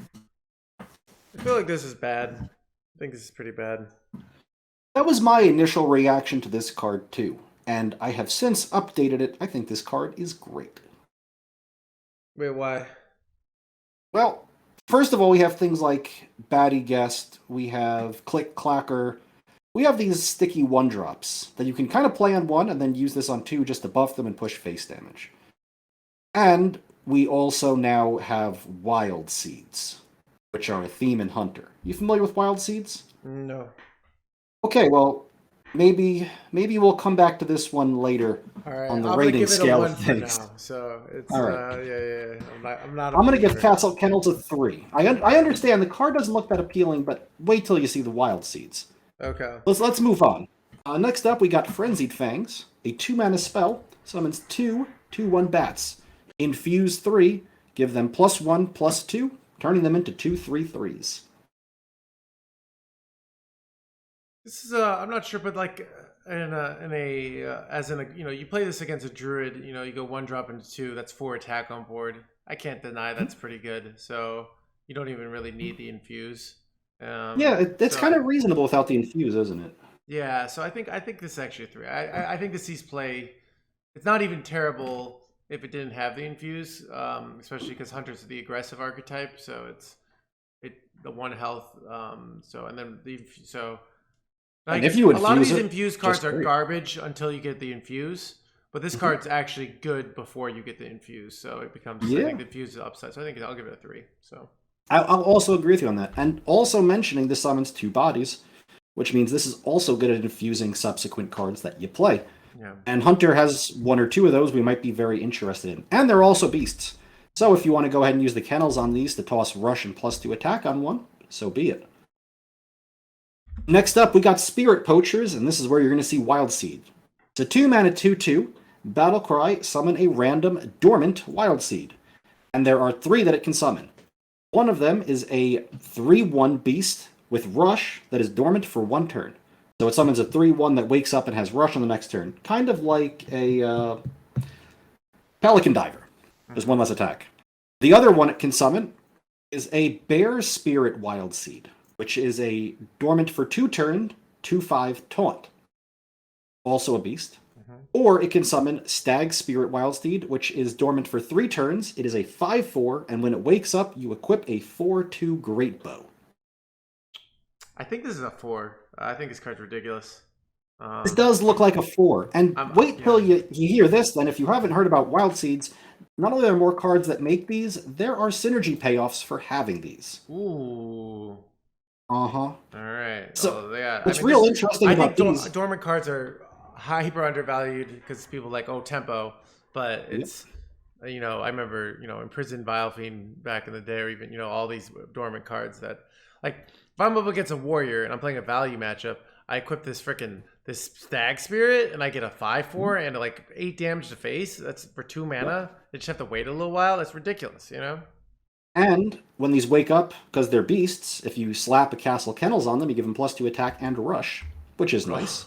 feel like this is bad. I think this is pretty bad.
That was my initial reaction to this card too, and I have since updated it. I think this card is great.
Wait, why?
Well, first of all, we have things like Batty Guest, we have Click Clacker, we have these sticky 1-drops that you can kind of play on 1 and then use this on 2 just to buff them and push face damage. And we also now have Wild Seeds, which are a theme in Hunter. You familiar with Wild Seeds?
No.
Okay, well, maybe we'll come back to this one later on the rating scale of things.
Now, so it's
all right.
Yeah. I'm not.
I'm going to give Castle Kennels a 3. I understand the card doesn't look that appealing, but wait till you see the Wild Seeds.
Okay.
Let's move on. Next up, we got Frenzied Fangs, a 2 mana spell, summons 2 2/1 bats. Infuse 3, give them +1/+2, turning them into 2/3/3s.
This is I'm not sure, but like as in a you know, you play this against a Druid, you know, you go 1-drop into 2, that's 4 attack on board. I can't deny that's pretty good. So you don't even really need the infuse.
It's kind of reasonable without the infuse, isn't it?
Yeah, so I think this is actually a 3. I think this sees play. It's not even terrible if it didn't have the infuse, especially because Hunter's the aggressive archetype, so it's the 1 health. Like,
and if you
a lot of these
it,
infused cards are garbage until you get the infuse, but this card's actually good before you get the infuse, so it becomes I think the infuse is upside. So I think I'll give it a 3. So
I'll also agree with you on that, and also mentioning this summons 2 bodies, which means this is also good at infusing subsequent cards that you play.
Yeah.
And Hunter has 1 or 2 of those we might be very interested in. And they're also beasts. So if you want to go ahead and use the Kennels on these to toss rush and +2 attack on 1, so be it. Next up, we got Spirit Poachers, and this is where you're going to see Wild Seed. It's a 2-mana 2/2. Battlecry, summon a random dormant Wild Seed. And there are 3 that it can summon. One of them is a 3/1 beast with Rush that is dormant for 1 turn. So it summons a 3/1 that wakes up and has Rush on the next turn. Kind of like a Pelican Diver. There's 1 less attack. The other one it can summon is a Bear Spirit Wild Seed, which is a dormant for 2 turn, 2/5 taunt. Also a beast. Or it can summon Stag Spirit Wild Steed, which is dormant for 3 turns. It is a 5/4, and when it wakes up, you equip a 4/2 Great Bow.
I think this is a 4. I think this card's ridiculous.
This does look like a 4. And wait till you hear this, then. If you haven't heard about Wild Seeds, not only are there more cards that make these, there are synergy payoffs for having these.
Ooh.
Uh-huh.
All right.
So,
yeah.
what's real interesting about these...
dormant cards are hyper undervalued because people like, oh, tempo, but it's I remember Imprisoned Vilefiend back in the day, or even all these dormant cards that, like, if I'm up against a warrior and I'm playing a value matchup, I equip this Stag Spirit and I get a 5/4 and like 8 damage to face. That's for 2 mana. They just have to wait a little while. That's ridiculous,
And when these wake up, because they're beasts, if you slap a Castle Kennels on them, you give them +2 attack and rush, which is nice.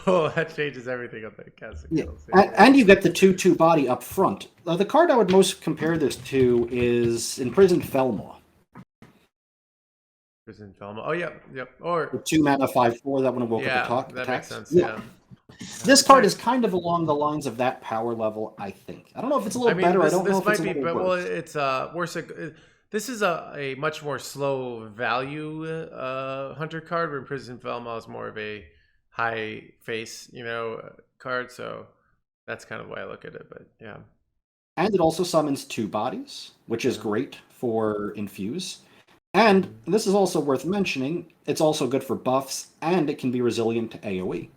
Oh, that changes everything on the Castle Kennels.
And you get the 2/2 body up front. The card I would most compare this to is Imprisoned Felmaw.
Imprisoned Felmaw. Oh, yep. Or
the 2 mana 5/4, that one will
that makes sense.
This card is kind of along the lines of that power level, I think. I don't know if it's a little better. I don't know if it's a little worse.
Well, it's worse. This is a much more slow value hunter card, where Imprisoned Felmaw is more of a high face, card. So that's kind of why I look at it. But yeah.
And it also summons 2 bodies, which is great for Infuse. And this is also worth mentioning, it's also good for buffs, and it can be resilient to AoE.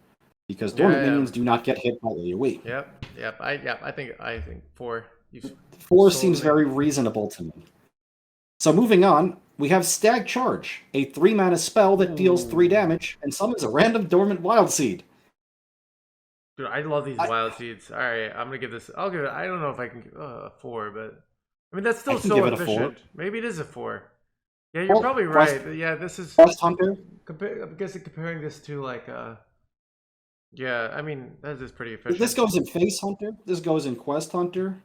Because dormant minions do not get hit by AoE.
Yep. I think 4.
4 seems very reasonable to me. So moving on, we have Stag Charge, a 3 mana spell that deals 3 damage and summons a random dormant Wild Seed.
Dude, I love these Wild Seeds. All right, I'm gonna give this. I'll give it. I don't know if I can give a 4, but I mean that's still so efficient. Maybe it is a 4. Yeah, you're probably right. Yeah, this is
Quest Hunter.
I guess comparing this to like yeah, I mean that is pretty efficient.
This goes in Face Hunter. This goes in Quest Hunter.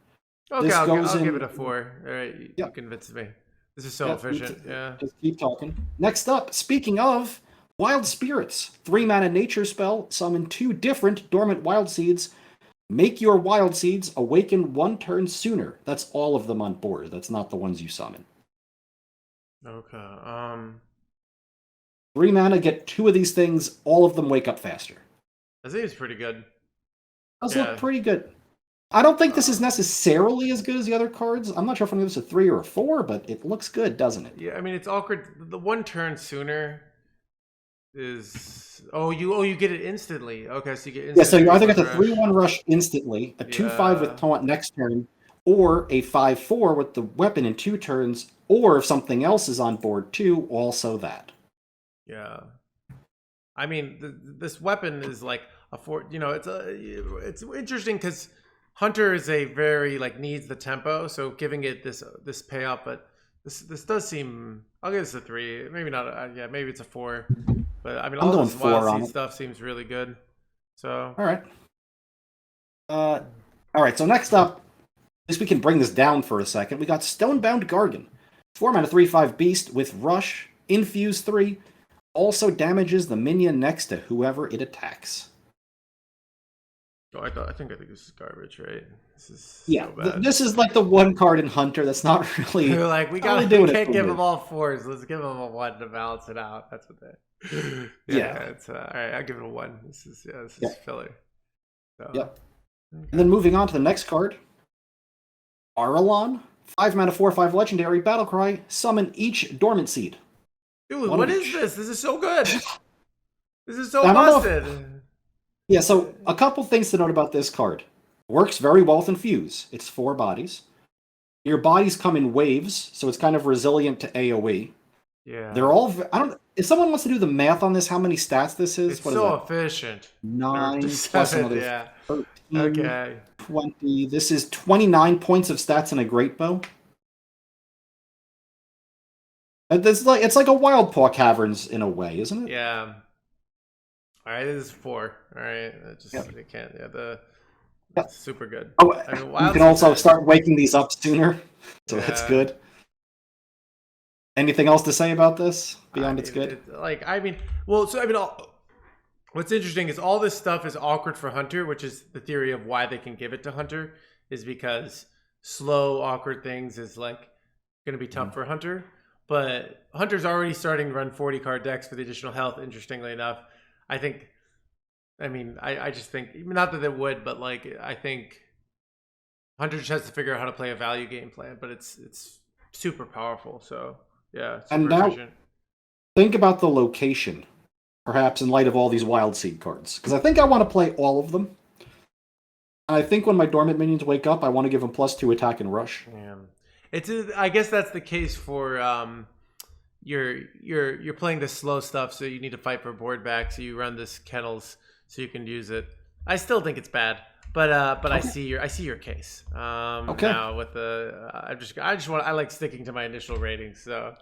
Okay, I'll give it a 4. All right, you convinced me. This is so efficient. Yeah.
Just keep talking. Next up, speaking of Wild Spirits, 3 mana nature spell, summon 2 different dormant Wild Seeds. Make your Wild Seeds awaken 1 turn sooner. That's all of them on board. That's not the ones you summon.
Okay.
3 mana, get 2 of these things. All of them wake up faster.
That seems pretty good.
Does look pretty good. I don't think this is necessarily as good as the other cards. I'm not sure if I'm going to give this a 3 or a 4, but it looks good, doesn't it?
Yeah, I mean it's awkward. The 1 turn sooner is you get it instantly. Okay, so you get
instantly. Yeah, so you either get the 3/1 rush instantly, a 2/5 with taunt next turn, or a 5/4 with the weapon in 2 turns, or if something else is on board too, also that.
Yeah. I mean, this weapon is like a 4. It's interesting because Hunter is a very needs the tempo, so giving it this payoff, but this does seem. I'll give this a 3. Maybe not. Maybe it's a 4. But I mean, all this Wild Seed stuff seems really good. So
all right. All right. So next up, at least we can bring this down for a second. We got Stonebound Gargan, 4 mana 3/5 beast with Rush, Infuse 3. Also damages the minion next to whoever it attacks.
Oh, I think this is garbage, right? This is
so bad. This is like the one card in Hunter that's not really.
They're like, we can't give them all 4s. Let's give them a 1 to balance it out. That's what they. It's all right. I'll give it a 1. This is filler. So,
yep. Okay. And then moving on to the next card, Aralon, 5 mana 4/5 legendary battlecry. Summon each dormant seed.
Dude, what is this? This is so good. This is so busted.
Yeah, so a couple things to note about this card. Works very well with Infuse. It's 4 bodies. Your bodies come in waves, so it's kind of resilient to AoE.
Yeah.
They're all. I don't. If someone wants to do the math on this, how many stats this is?
It's
What is
so
that?
efficient. Or
9
just
plus
7,
another
yeah.
13,
Okay.
20. This is 29 points of stats in a great bow. And it's like a wild paw caverns in a way, isn't it?
Yeah. All right, this is 4. All right,
Yep.
it can't. Yeah,
Yep.
super good.
Oh,
I mean,
you
wild
can
seeds
also
are,
start waking these up sooner, so that's
yeah.
good. Anything else to say about this beyond it's good?
Like, I mean, well, so I mean, what's interesting is all this stuff is awkward for Hunter, which is the theory of why they can give it to Hunter, is because slow, awkward things is like going to be tough for Hunter. But Hunter's already starting to run 40 card decks for the additional health. Interestingly enough, I think. I mean, I just think not that it would, but like I think Hunter just has to figure out how to play a value game plan. But it's super powerful. So yeah, super
And now,
efficient.
think about the location, perhaps in light of all these wild seed cards, because I think I want to play all of them. And I think when my dormant minions wake up, I want to give them +2 attack and rush.
Yeah. I guess that's the case for you're playing the slow stuff, so you need to fight for board back. So you run this kennels so you can use it. I still think it's bad, but
Okay.
I see your case.
Okay.
Now with the I like sticking to my initial ratings. So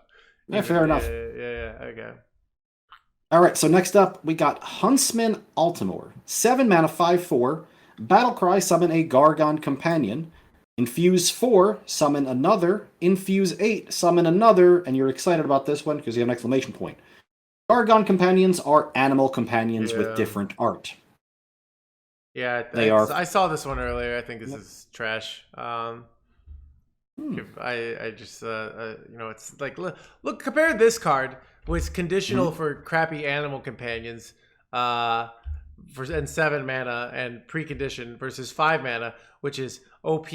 Yeah, fair enough.
Yeah, okay.
All right, so next up, we got Huntsman Altimore. 7 mana, 5/4. Battlecry, summon a Gargon Companion. Infuse 4, summon another. Infuse 8, summon another. And you're excited about this one because you have an exclamation point. Gargon Companions are animal companions with different art.
Yeah,
They are.
I saw this one earlier. I think this is trash. I just you know, it's like look compare this card with conditional for crappy animal companions and 7 mana and precondition versus 5 mana, which is OP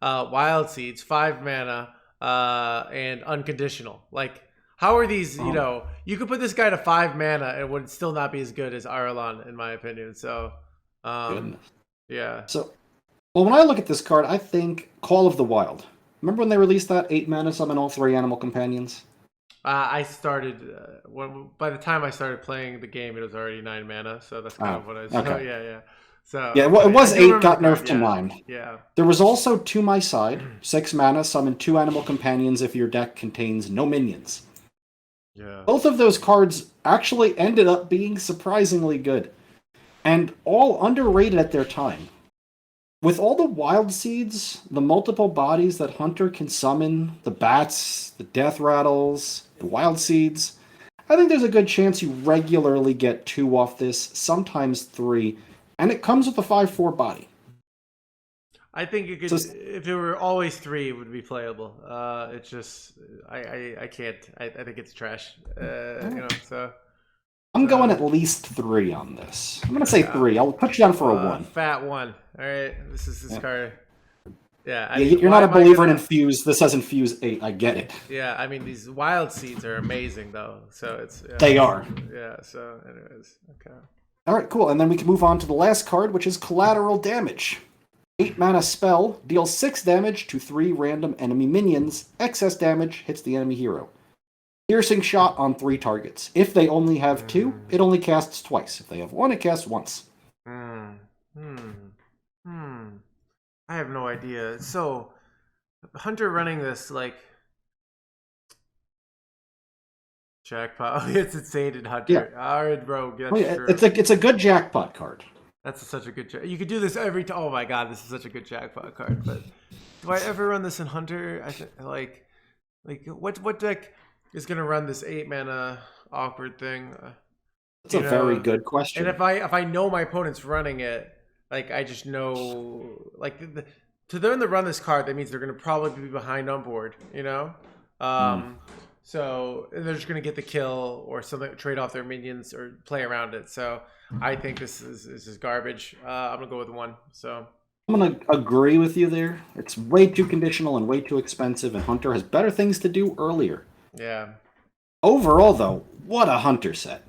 wild seeds, 5 mana and unconditional. Like how are these, you know, you could put this guy to 5 mana and it would still not be as good as Arlan in my opinion. So
Goodness.
yeah.
So, well, when I look at this card, I think Call of the Wild. Remember when they released that 8 mana summon all 3 animal companions?
I started by the time I started playing the game, it was already 9 mana. So that's kind of what I.
Okay.
So yeah. So
yeah, it was 8, got nerfed to
yeah.
9.
Yeah.
There was also To My Side, 6 mana, summon 2 animal companions if your deck contains no minions.
Yeah.
Both of those cards actually ended up being surprisingly good, and all underrated at their time. With all the wild seeds, the multiple bodies that Hunter can summon, the bats, the death rattles, the wild seeds, I think there's a good chance you regularly get 2 off this, sometimes 3, and it comes with a 5/4 body.
I think it could, if it were always 3, it would be playable. It's just I can't. I think it's trash. You know, so
I'm going at least 3 on this. I'm going to say 3. I'll put you down for a 1.
Fat 1. All right, this is this card. Yeah, I
yeah,
mean,
you're not a believer in Infuse. This has Infuse 8. I get it.
Yeah, I mean, these wild seeds are amazing, though. So it's
they are.
Yeah. So, anyways, okay.
All right, cool. And then we can move on to the last card, which is Collateral Damage. 8 mana spell deals 6 damage to 3 random enemy minions. Excess damage hits the enemy hero. Piercing shot on 3 targets. If they only have 2, it only casts twice. If they have 1, it casts once.
I have no idea. So, Hunter running this, like, jackpot. It's insane in Hunter.
Yeah.
All right, bro.
It's a good jackpot card.
That's such a good jackpot. You could do this every time. Oh my god, this is such a good jackpot card. But do I ever run this in Hunter? I think like what deck is gonna run this 8 mana awkward thing?
That's a very good question.
And if I know my opponent's running it, like I just know like to them to run this card, that means they're gonna probably be behind on board, you know? So they're just gonna get the kill or something, trade off their minions or play around it. So I think this is garbage. I'm gonna go with 1. So
I'm gonna agree with you there. It's way too conditional and way too expensive, and Hunter has better things to do earlier.
Yeah.
Overall, though, what a Hunter set!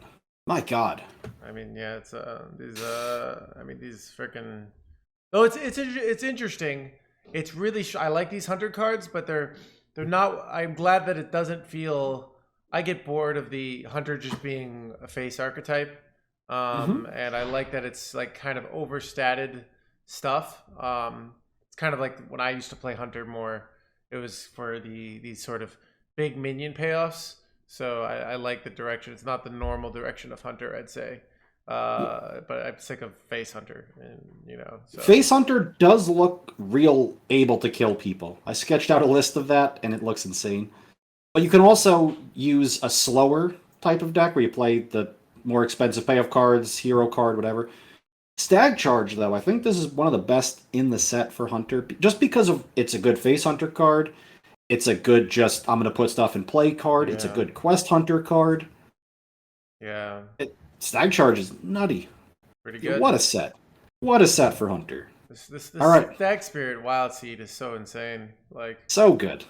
My God.
I mean, yeah, it's these freaking. Oh, it's interesting. It's really I like these Hunter cards, but they're not. I'm glad that it doesn't feel. I get bored of the hunter just being a face archetype, and I like that it's like kind of overstated stuff. It's kind of like when I used to play hunter more. It was for these sort of big minion payoffs. So I like the direction. It's not the normal direction of hunter, I'd say. But I'm sick of face hunter, and so.
Face hunter does look real able to kill people. I sketched out a list of that, and it looks insane. But you can also use a slower type of deck where you play the more expensive payoff cards, hero card, whatever. Stag Charge, though, I think this is one of the best in the set for hunter, just because of it's a good face hunter card. It's a good just I'm going to put stuff in play card. Yeah. It's a good quest hunter card.
Yeah.
Stag Charge is nutty.
Pretty good.
What a set. What a set for hunter.
This all right. Stag Spirit Wild Seed is so insane. Like
so good.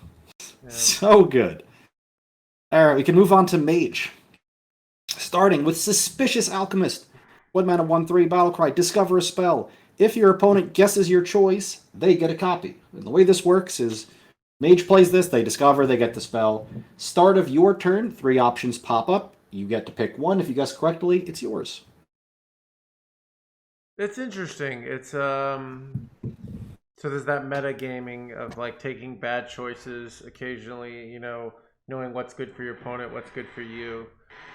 Yeah. So good. All right, we can move on to Mage. Starting with Suspicious Alchemist. 1 mana, 1/3, Battlecry, discover a spell. If your opponent guesses your choice, they get a copy. And the way this works is Mage plays this, they discover, they get the spell. Start of your turn, 3 options pop up. You get to pick one. If you guess correctly, it's yours.
It's interesting. It's so there's that metagaming of like taking bad choices occasionally, knowing what's good for your opponent, what's good for you.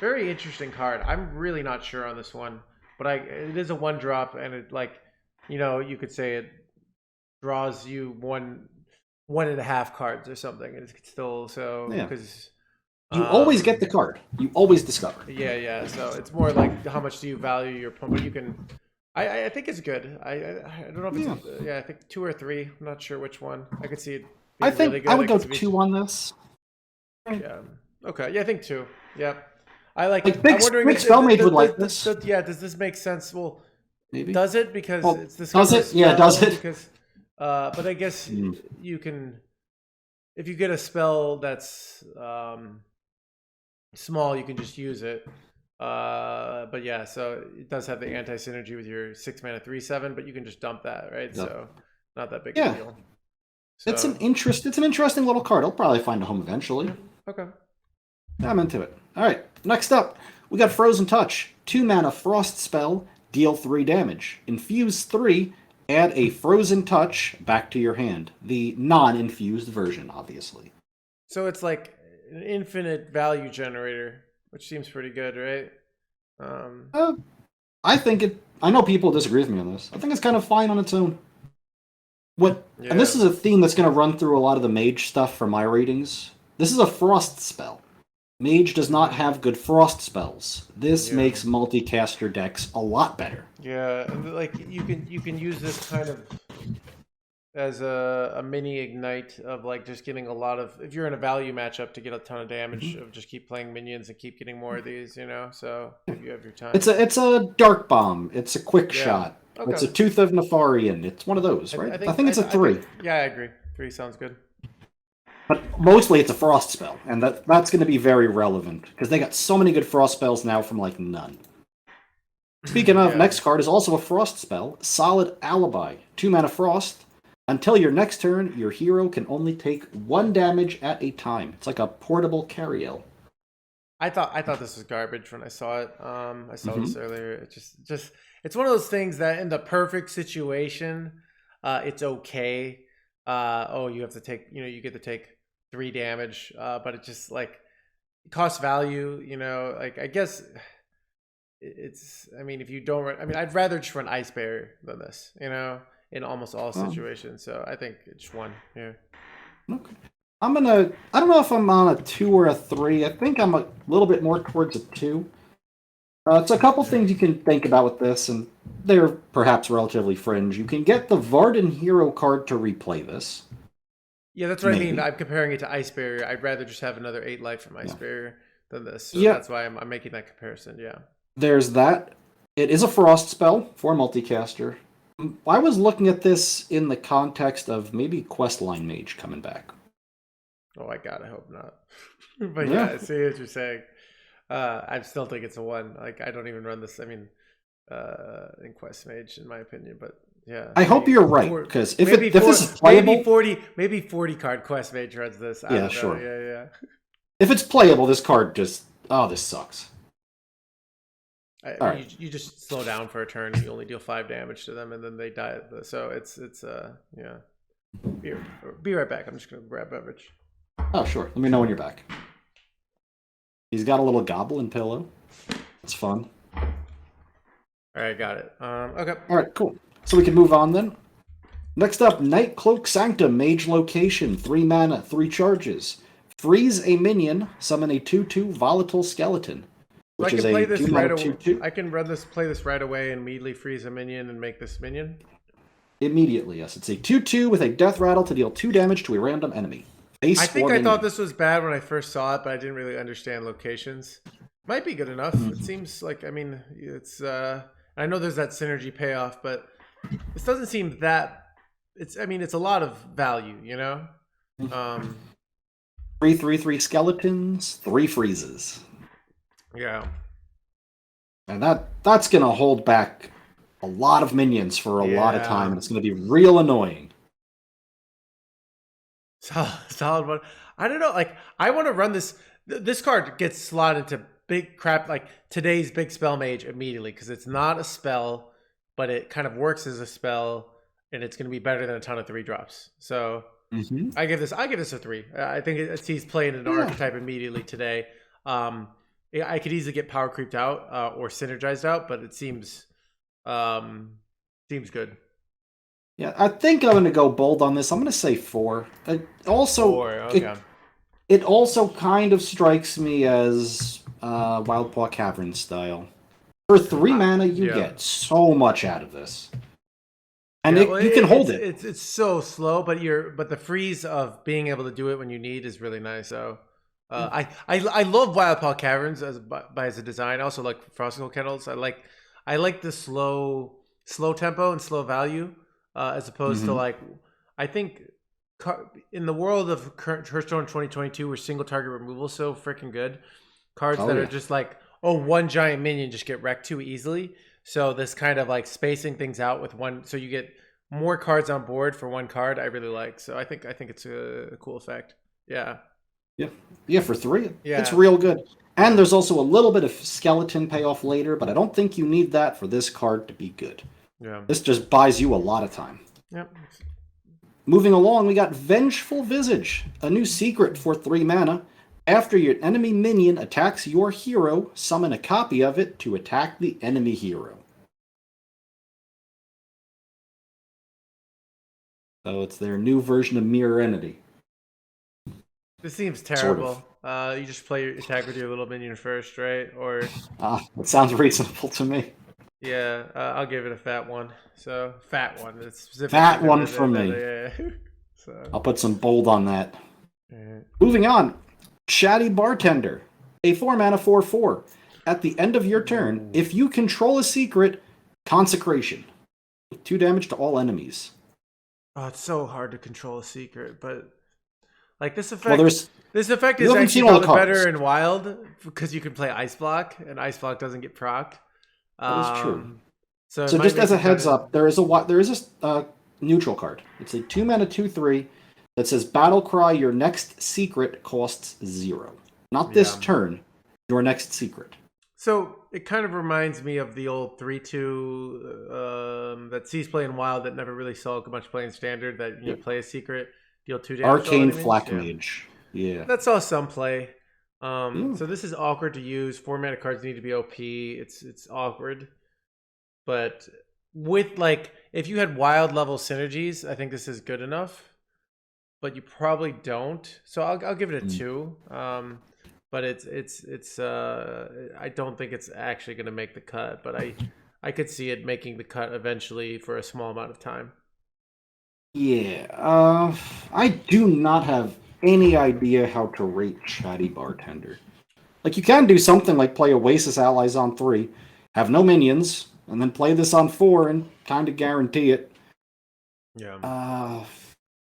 Very interesting card. I'm really not sure on this one, but it is a 1-drop, and it you could say it draws you 1.5 cards or something, and it's still because
you always get the card. You always discover.
Yeah. So it's more like how much do you value your opponent? You can. I think it's good. I don't know if it's I think 2 or 3. I'm not sure which one. I could see it.
I think
really good.
I would go 2 on this.
Yeah. Okay. Yeah, I think 2. Yeah. I like
big,
I'm wondering
big spell mage would like this.
Does this make sense? Well,
maybe.
Does it? Because it's this.
Does it? Yeah, does it?
Because, but I guess you can, if you get a spell that's small, you can just use it. But yeah, so it does have the anti-synergy with your 6 mana 3/7, but you can just dump that, right? Yep. So not that big a deal. So,
it's an interesting little card. I'll probably find a home eventually.
Okay.
I'm into it. All right, next up, we got Frozen Touch. 2 mana Frost spell, deal 3 damage. Infuse 3, add a Frozen Touch back to your hand. The non-infused version, obviously.
So it's like an infinite value generator, which seems pretty good, right?
I think it. I know people disagree with me on this. I think it's kind of fine on its own. And this is a theme that's going to run through a lot of the Mage stuff for my ratings. This is a Frost spell. Mage does not have good Frost spells. This makes multicaster decks a lot better.
Yeah, and like you can use this kind of as a mini ignite of like just getting a lot of, if you're in a value matchup, to get a ton of damage of just keep playing minions and keep getting more of these, so if you have your time.
It's a dark bomb. It's a quick shot. Okay. It's a Tooth of Nefarian. It's one of those, right? I think it's a 3.
I agree. 3 sounds good.
But mostly it's a Frost spell, and that's going to be very relevant, because they got so many good Frost spells now from, like, none. Speaking of, next card is also a Frost spell, Solid Alibi. 2 mana Frost. Until your next turn, your hero can only take 1 damage at a time. It's like a portable Cariel.
I thought this was garbage when I saw it. I saw this earlier. It just it's one of those things that in the perfect situation, it's okay. You have to take, you get to take 3 damage, but it just like costs value, like I guess it's, if you don't, I'd rather just run Ice Bear than this, in almost all situations. So I think it's 1. Yeah.
Okay. I don't know if I'm on a 2 or a 3. I think I'm a little bit more towards a 2. So a couple things you can think about with this, and they're perhaps relatively fringe. You can get the Varden Hero card to replay this.
Yeah, that's what I mean. I'm comparing it to Ice Barrier. I'd rather just have another 8 life from Ice Barrier than this. So that's why I'm making that comparison, yeah.
There's that. It is a Frost spell for multicaster. I was looking at this in the context of maybe Questline Mage coming back.
Oh my god, I hope not. But yeah, I see what you're saying. I still think it's a 1. Like, I don't even run this, in Quest Mage, in my opinion, but yeah.
I hope you're right, because if this is playable...
Maybe 40 card Quest Mage runs this. I don't know.
Sure.
Yeah.
If it's playable, this card just... Oh, this sucks.
You just slow down for a turn and you only deal 5 damage to them and then they die. So it's yeah. Be right back. I'm just gonna grab beverage.
Oh, sure. Let me know when you're back. He's got a little goblin pillow. It's fun.
All right, got it. Okay.
All right, cool. So we can move on then. Next up, Night Cloak Sanctum, Mage Location, 3 mana, 3 charges. Freeze a minion, summon a 2/2 Volatile Skeleton. Which is a 2 mana 2/2.
I can play this right away and immediately freeze a minion and make this minion.
Immediately, yes. It's a 2/2 with a Death Rattle to deal 2 damage to a random enemy.
I think I thought this was bad when I first saw it, but I didn't really understand locations. Might be good enough. It seems like, I mean, it's I know there's that synergy payoff, but this doesn't seem that it's a lot of value, you know?
3/3/3 skeletons, 3 freezes.
Yeah.
And that's gonna hold back a lot of minions for a lot of time, and it's gonna be real annoying.
Solid one. I don't know. Like, I want to run this. This card gets slotted into big crap, like today's big spell mage immediately, because it's not a spell, but it kind of works as a spell, and it's going to be better than a ton of 3-drops. So I give this a 3. I think he's playing an archetype immediately today. I could easily get power creeped out or synergized out, but it seems good.
Yeah, I think I'm going to go bold on this. I'm going to say 4. It also kind of strikes me as Wildpaw Cavern style. For 3 mana, you get so much out of this, and you can hold it.
It's so slow, but the freeze of being able to do it when you need is really nice. So I love Wildpaw Caverns as a design. I also like Frosthill Kennels. I like the slow tempo and slow value. As opposed to, like, I think in the world of Hearthstone 2022, where single target removal is so freaking good, cards are just like, one giant minion just get wrecked too easily. So this kind of like spacing things out with one, so you get more cards on board for one card, I really like. So I think it's a cool effect. Yeah.
For 3, it's real good. And there's also a little bit of skeleton payoff later, but I don't think you need that for this card to be good.
Yeah.
This just buys you a lot of time.
Yep.
Moving along, we got Vengeful Visage, a new secret for 3 mana. After your enemy minion attacks your hero, summon a copy of it to attack the enemy hero. So it's their new version of Mirror Entity.
This seems terrible. Sort of. You just play your attack with your little minion first, right? Or
it sounds reasonable to me.
Yeah, I'll give it a fat 1. So fat 1. It's
fat 1 from me.
Yeah. So
I'll put some bold on that. Moving on, Chatty Bartender, a 4 mana 4/4. At the end of your turn, if you control a secret, Consecration, 2 damage to all enemies.
Oh, it's so hard to control a secret, but like this effect. This effect is actually probably better in Wild because you can play Ice Block, and Ice Block doesn't get procced.
That is true. So just as a heads up, there is a neutral card. It's a 2 mana 2/3 that says Battle Cry. Your next secret costs 0. Not this turn. Your next secret.
So it kind of reminds me of the old 3/2 that sees play in Wild that never really saw much play in Standard. That you play a secret, deal 2 damage.
Arcane Flak Mage. Yeah,
that saw some play. So this is awkward to use. 4 mana cards need to be OP. It's awkward, but with like if you had Wild level synergies, I think this is good enough. But you probably don't. So I'll give it a 2. But it's I don't think it's actually going to make the cut. But I could see it making the cut eventually for a small amount of time.
Yeah, I do not have any idea how to rate Chatty Bartender. Like, you can do something like play Oasis Allies on 3, have no minions, and then play this on 4 and kind of guarantee it.
Yeah.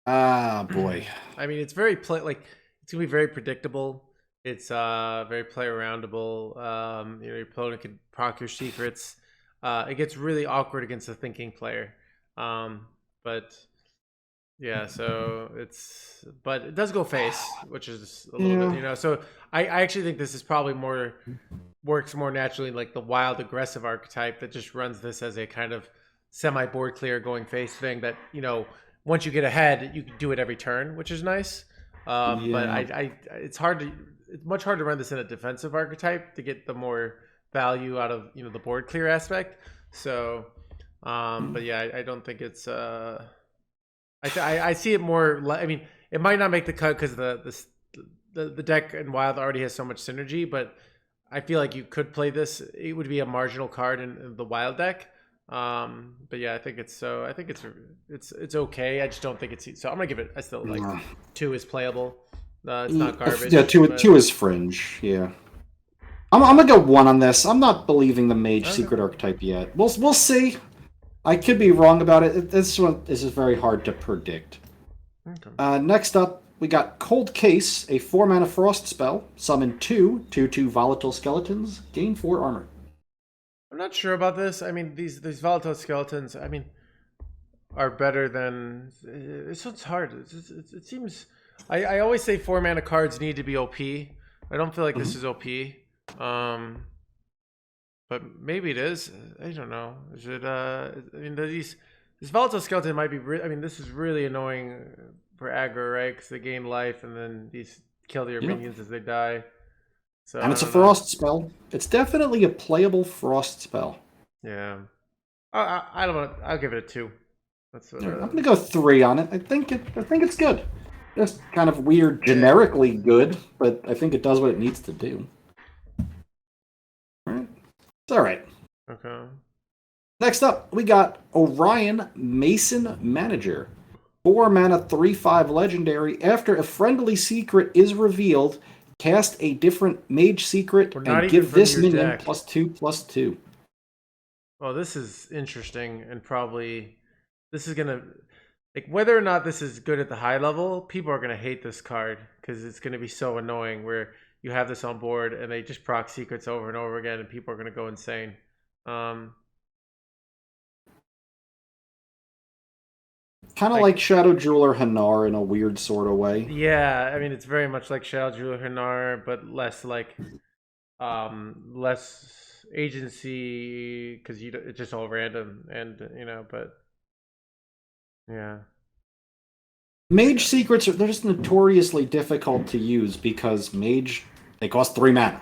Boy.
I mean, it's it's gonna be very predictable. It's very play aroundable. Your opponent can proc your secrets. It gets really awkward against a thinking player. But Yeah, so but it does go face, which is a little bit, So I actually think this is probably works more naturally like the wild aggressive archetype that just runs this as a kind of semi board clear going face thing that once you get ahead you can do it every turn, which is nice. But it's much harder to run this in a defensive archetype to get the more value out of the board clear aspect. So, but yeah, I don't think it's. I see it more. I mean, it might not make the cut because the deck in Wild already has so much synergy, but I feel like you could play this. It would be a marginal card in the Wild deck. But yeah, I think it's okay. I just don't think it's so. I'm gonna give it. I still like 2 is playable. It's not garbage.
Yeah, two is fringe. Yeah, I'm gonna go 1 on this. I'm not believing the Mage secret archetype yet. We'll see. I could be wrong about it. This is very hard to predict. Okay. Next up, we got Cold Case, a 4-mana frost spell. Summon 2/2 volatile skeletons. Gain 4 armor.
I'm not sure about this. I mean, these volatile skeletons, I mean, are better than. It's hard. It seems. I always say 4-mana cards need to be OP. I don't feel like this is OP. But maybe it is. I don't know. Is it? I mean, this volatile skeleton might be. I mean, this is really annoying for aggro, right? Because they gain life and then these kill your minions as they die. So
and it's a frost spell. It's definitely a playable frost spell.
Yeah. I don't know. I'll give it a 2. That's.
I'm gonna go 3 on it. I think it's good. Just kind of weird, generically good, but I think it does what it needs to do. It's all right.
Okay.
Next up, we got Orion Mason Manager. 4-mana 3/5 legendary. After a friendly secret is revealed, cast a different mage secret and give this minion +2/+2.
Well, this is interesting, and probably this is gonna whether or not this is good at the high level, people are gonna hate this card because it's gonna be so annoying where you have this on board and they just proc secrets over and over again and people are going to go insane.
Kind of like Shadow Jeweler Hanar in a weird sort of way.
Yeah, I mean, it's very much like Shadow Jeweler Hanar, but less less agency because it's just all random and, but yeah.
Mage secrets they're just notoriously difficult to use because Mage, they cost 3 mana.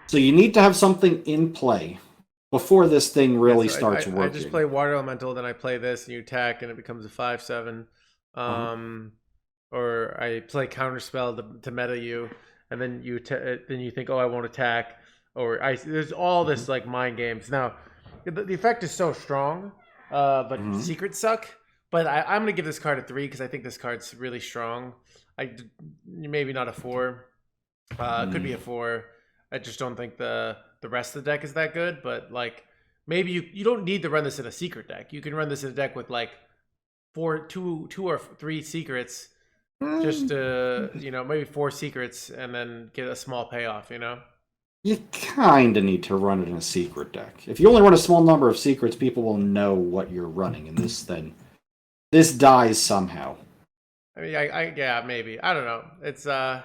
So you need to have something in play before this thing really starts working.
I just play Water Elemental, then I play this, and you attack, and it becomes a 5/7. Or I play Counterspell to meta you, and then you think, oh, I won't attack. Or there's all this like mind games. Now, the effect is so strong, but secrets suck. But I'm going to give this card a 3 because I think this card's really strong. Maybe not a 4. It could be a 4. I just don't think the rest of the deck is that good. But like maybe you don't need to run this in a secret deck. You can run this in a deck with like 2 or 3 secrets. Just maybe 4 secrets and then get a small payoff.
You kind of need to run it in a secret deck. If you only run a small number of secrets, people will know what you're running, and this dies somehow.
I mean, yeah, maybe. I don't know. It's
So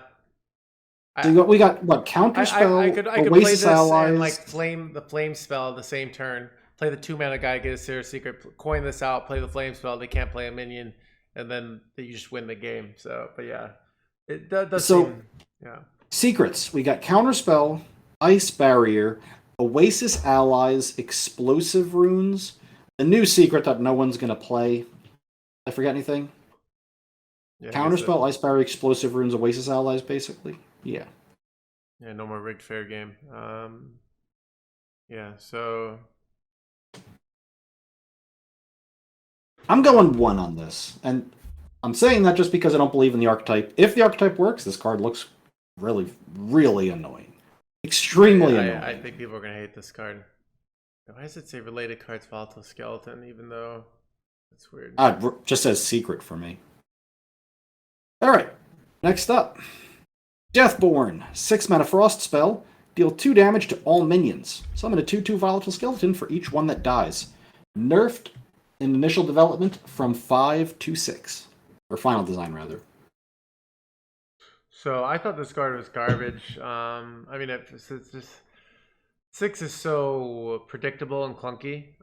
we got what, Counterspell?
I could play this
Allies.
and like flame spell the same turn. Play the 2-mana guy, get a serious secret, coin this out, play the flame spell. They can't play a minion, and then you just win the game. So, but yeah, it does.
Secrets. We got Counterspell, Ice Barrier, Oasis Allies, Explosive Runes. A new secret that no one's gonna play. I forget anything? Yeah, Counterspell, Ice Barrier, Explosive Runes, Oasis Allies, basically. Yeah.
Yeah, no more rigged fair game. Yeah, so
I'm going 1 on this. And I'm saying that just because I don't believe in the archetype. If the archetype works, this card looks really, really annoying. Extremely annoying.
I think people are going to hate this card. Why does it say related cards volatile skeleton, even though it's weird?
It just says secret for me. Alright, next up. Deathborn, 6-mana frost spell. Deal 2 damage to all minions. Summon a 2/2 volatile skeleton for each one that dies. Nerfed in initial development from 5 to 6. Or final design, rather.
So I thought this card was garbage. I mean, it's just 6 is so predictable and clunky.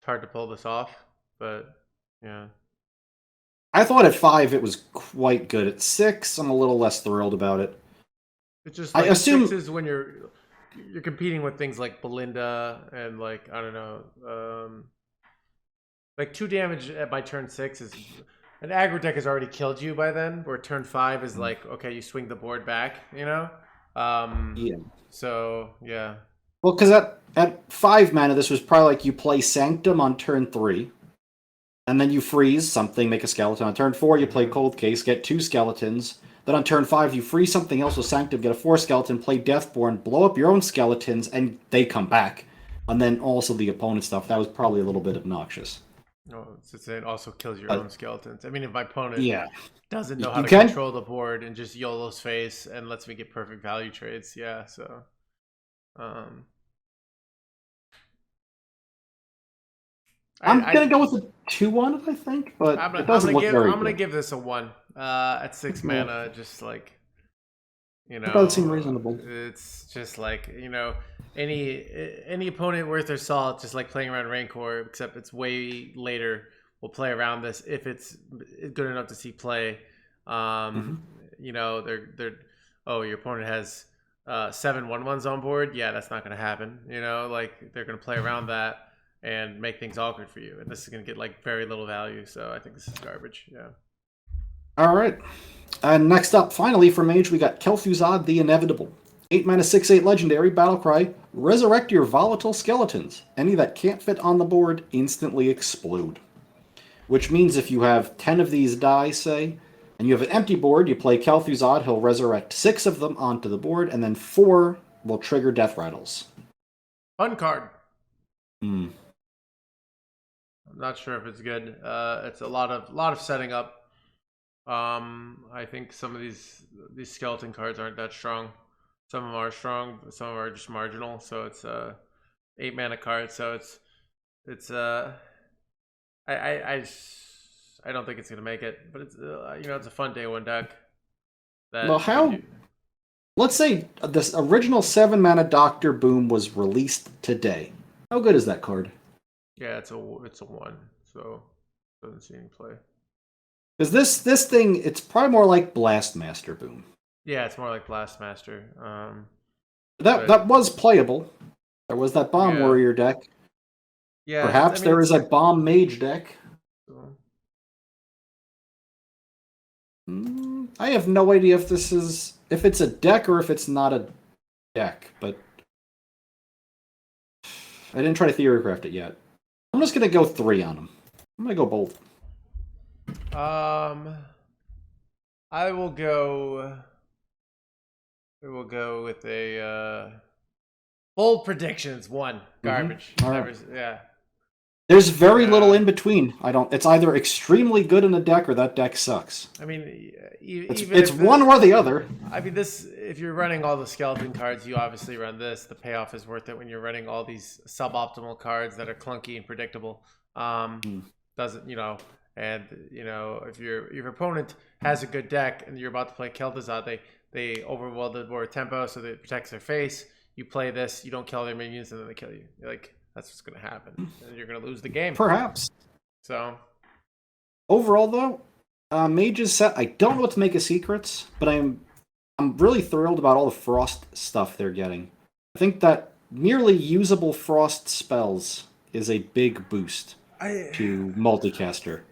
It's hard to pull this off, but yeah.
I thought at 5 it was quite good. At 6, I'm a little less thrilled about it.
It's just like
I assume
6 is when you're competing with things like Belinda and like I don't know, like 2 damage by turn 6 is an aggro deck has already killed you by then. Where turn 5 is like okay, you swing the board back, you know.
Yeah.
So yeah.
Well, because at 5 mana, this was probably like you play Sanctum on turn 3, and then you freeze something, make a skeleton. On turn 4, you play Cold Case, get 2 skeletons. Then on turn 5, you freeze something else with Sanctum, get a 4 skeleton, play Deathborn, blow up your own skeletons, and they come back. And then also the opponent stuff. That was probably a little bit obnoxious.
No, it also kills your own skeletons. I mean, if my opponent doesn't know how to
can
control the board and just YOLO's face and lets me get perfect value trades, yeah. So,
I'm gonna go with a 2 on it, I think, but it doesn't look very good.
I'm gonna give this a 1. At 6 mana, just like you know,
it does seem reasonable.
It's just like any opponent worth their salt, just like playing around Rancor, except it's way later. Will play around this if it's good enough to see play. You know, your opponent has 7 1/1s on board. Yeah, that's not gonna happen. You know, like they're gonna play around that and make things awkward for you, and this is gonna get like very little value. So I think this is garbage. Yeah.
All right. And next up, finally, for Mage, we got Kel'Thuzad the Inevitable. 8 mana, 6/8 legendary, Battlecry. Resurrect your volatile skeletons. Any that can't fit on the board instantly explode. Which means if you have 10 of these die, say, and you have an empty board, you play Kel'Thuzad, he'll resurrect 6 of them onto the board, and then 4 will trigger Death Rattles.
Fun card.
I'm
not sure if it's good. It's a lot of setting up. I think some of these skeleton cards aren't that strong. Some of them are strong, but some of them are just marginal. So it's 8 mana card. So it's I don't think it's gonna make it, but it's it's a fun day 1 deck.
Let's say this original 7 mana Doctor Boom was released today. How good is that card?
Yeah, it's a 1, so doesn't see any play.
Because this thing, it's probably more like Blastmaster Boom.
Yeah, it's more like Blastmaster.
That was playable. There was that Bomb Warrior deck.
Yeah,
perhaps there is a Bomb Mage deck. I have no idea if it's a deck or if it's not a deck, but I didn't try to Theorycraft it yet. I'm just gonna go 3 on them. I'm gonna go bold.
I will go with a bold predictions 1 garbage.
Right.
Yeah.
There's very little in between. It's either extremely good in a deck or that deck sucks.
I mean,
it's one or the other.
I mean, if you're running all the skeleton cards, you obviously run this. The payoff is worth it when you're running all these suboptimal cards that are clunky and predictable. Doesn't and if your opponent has a good deck and you're about to play Kel'Thuzad, they overwhelm the board tempo so that it protects their face. You play this, you don't kill their minions, and then they kill you. That's what's going to happen. And you're going to lose the game.
Perhaps.
So,
overall, though, Mage's set. I don't know what to make of secrets, but I'm really thrilled about all the Frost stuff they're getting. I think that merely usable Frost spells is a big boost to multicaster.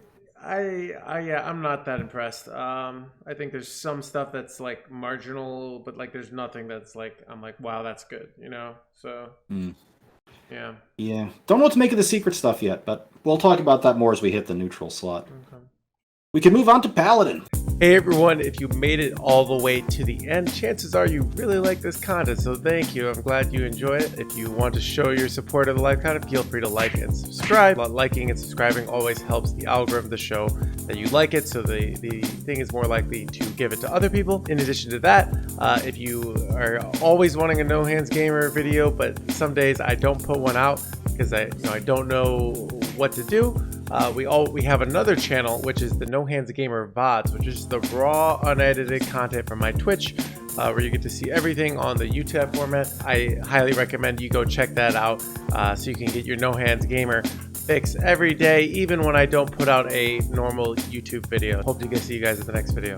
I'm not that impressed. I think there's some stuff that's like marginal, but like there's nothing that's like I'm like, wow, that's good, So. Yeah.
Don't know what to make of the secret stuff yet, but we'll talk about that more as we hit the neutral slot. Okay. We can move on to Paladin.
Hey everyone, if you made it all the way to the end, chances are you really like this content, so thank you. I'm glad you enjoy it. If you want to show your support of the live content, feel free to like and subscribe. Liking and subscribing always helps the algorithm of the show that you like it, so the thing is more likely to give it to other people. In addition to that, if you are always wanting a Nohandsgamer video, but some days I don't put one out, because I don't know what to do. We have another channel, which is the Nohandsgamer VODs, which is the raw, unedited content from my Twitch, where you get to see everything on the YouTube format. I highly recommend you go check that out, so you can get your Nohandsgamer fix every day, even when I don't put out a normal YouTube video. Hope to see you guys in the next video.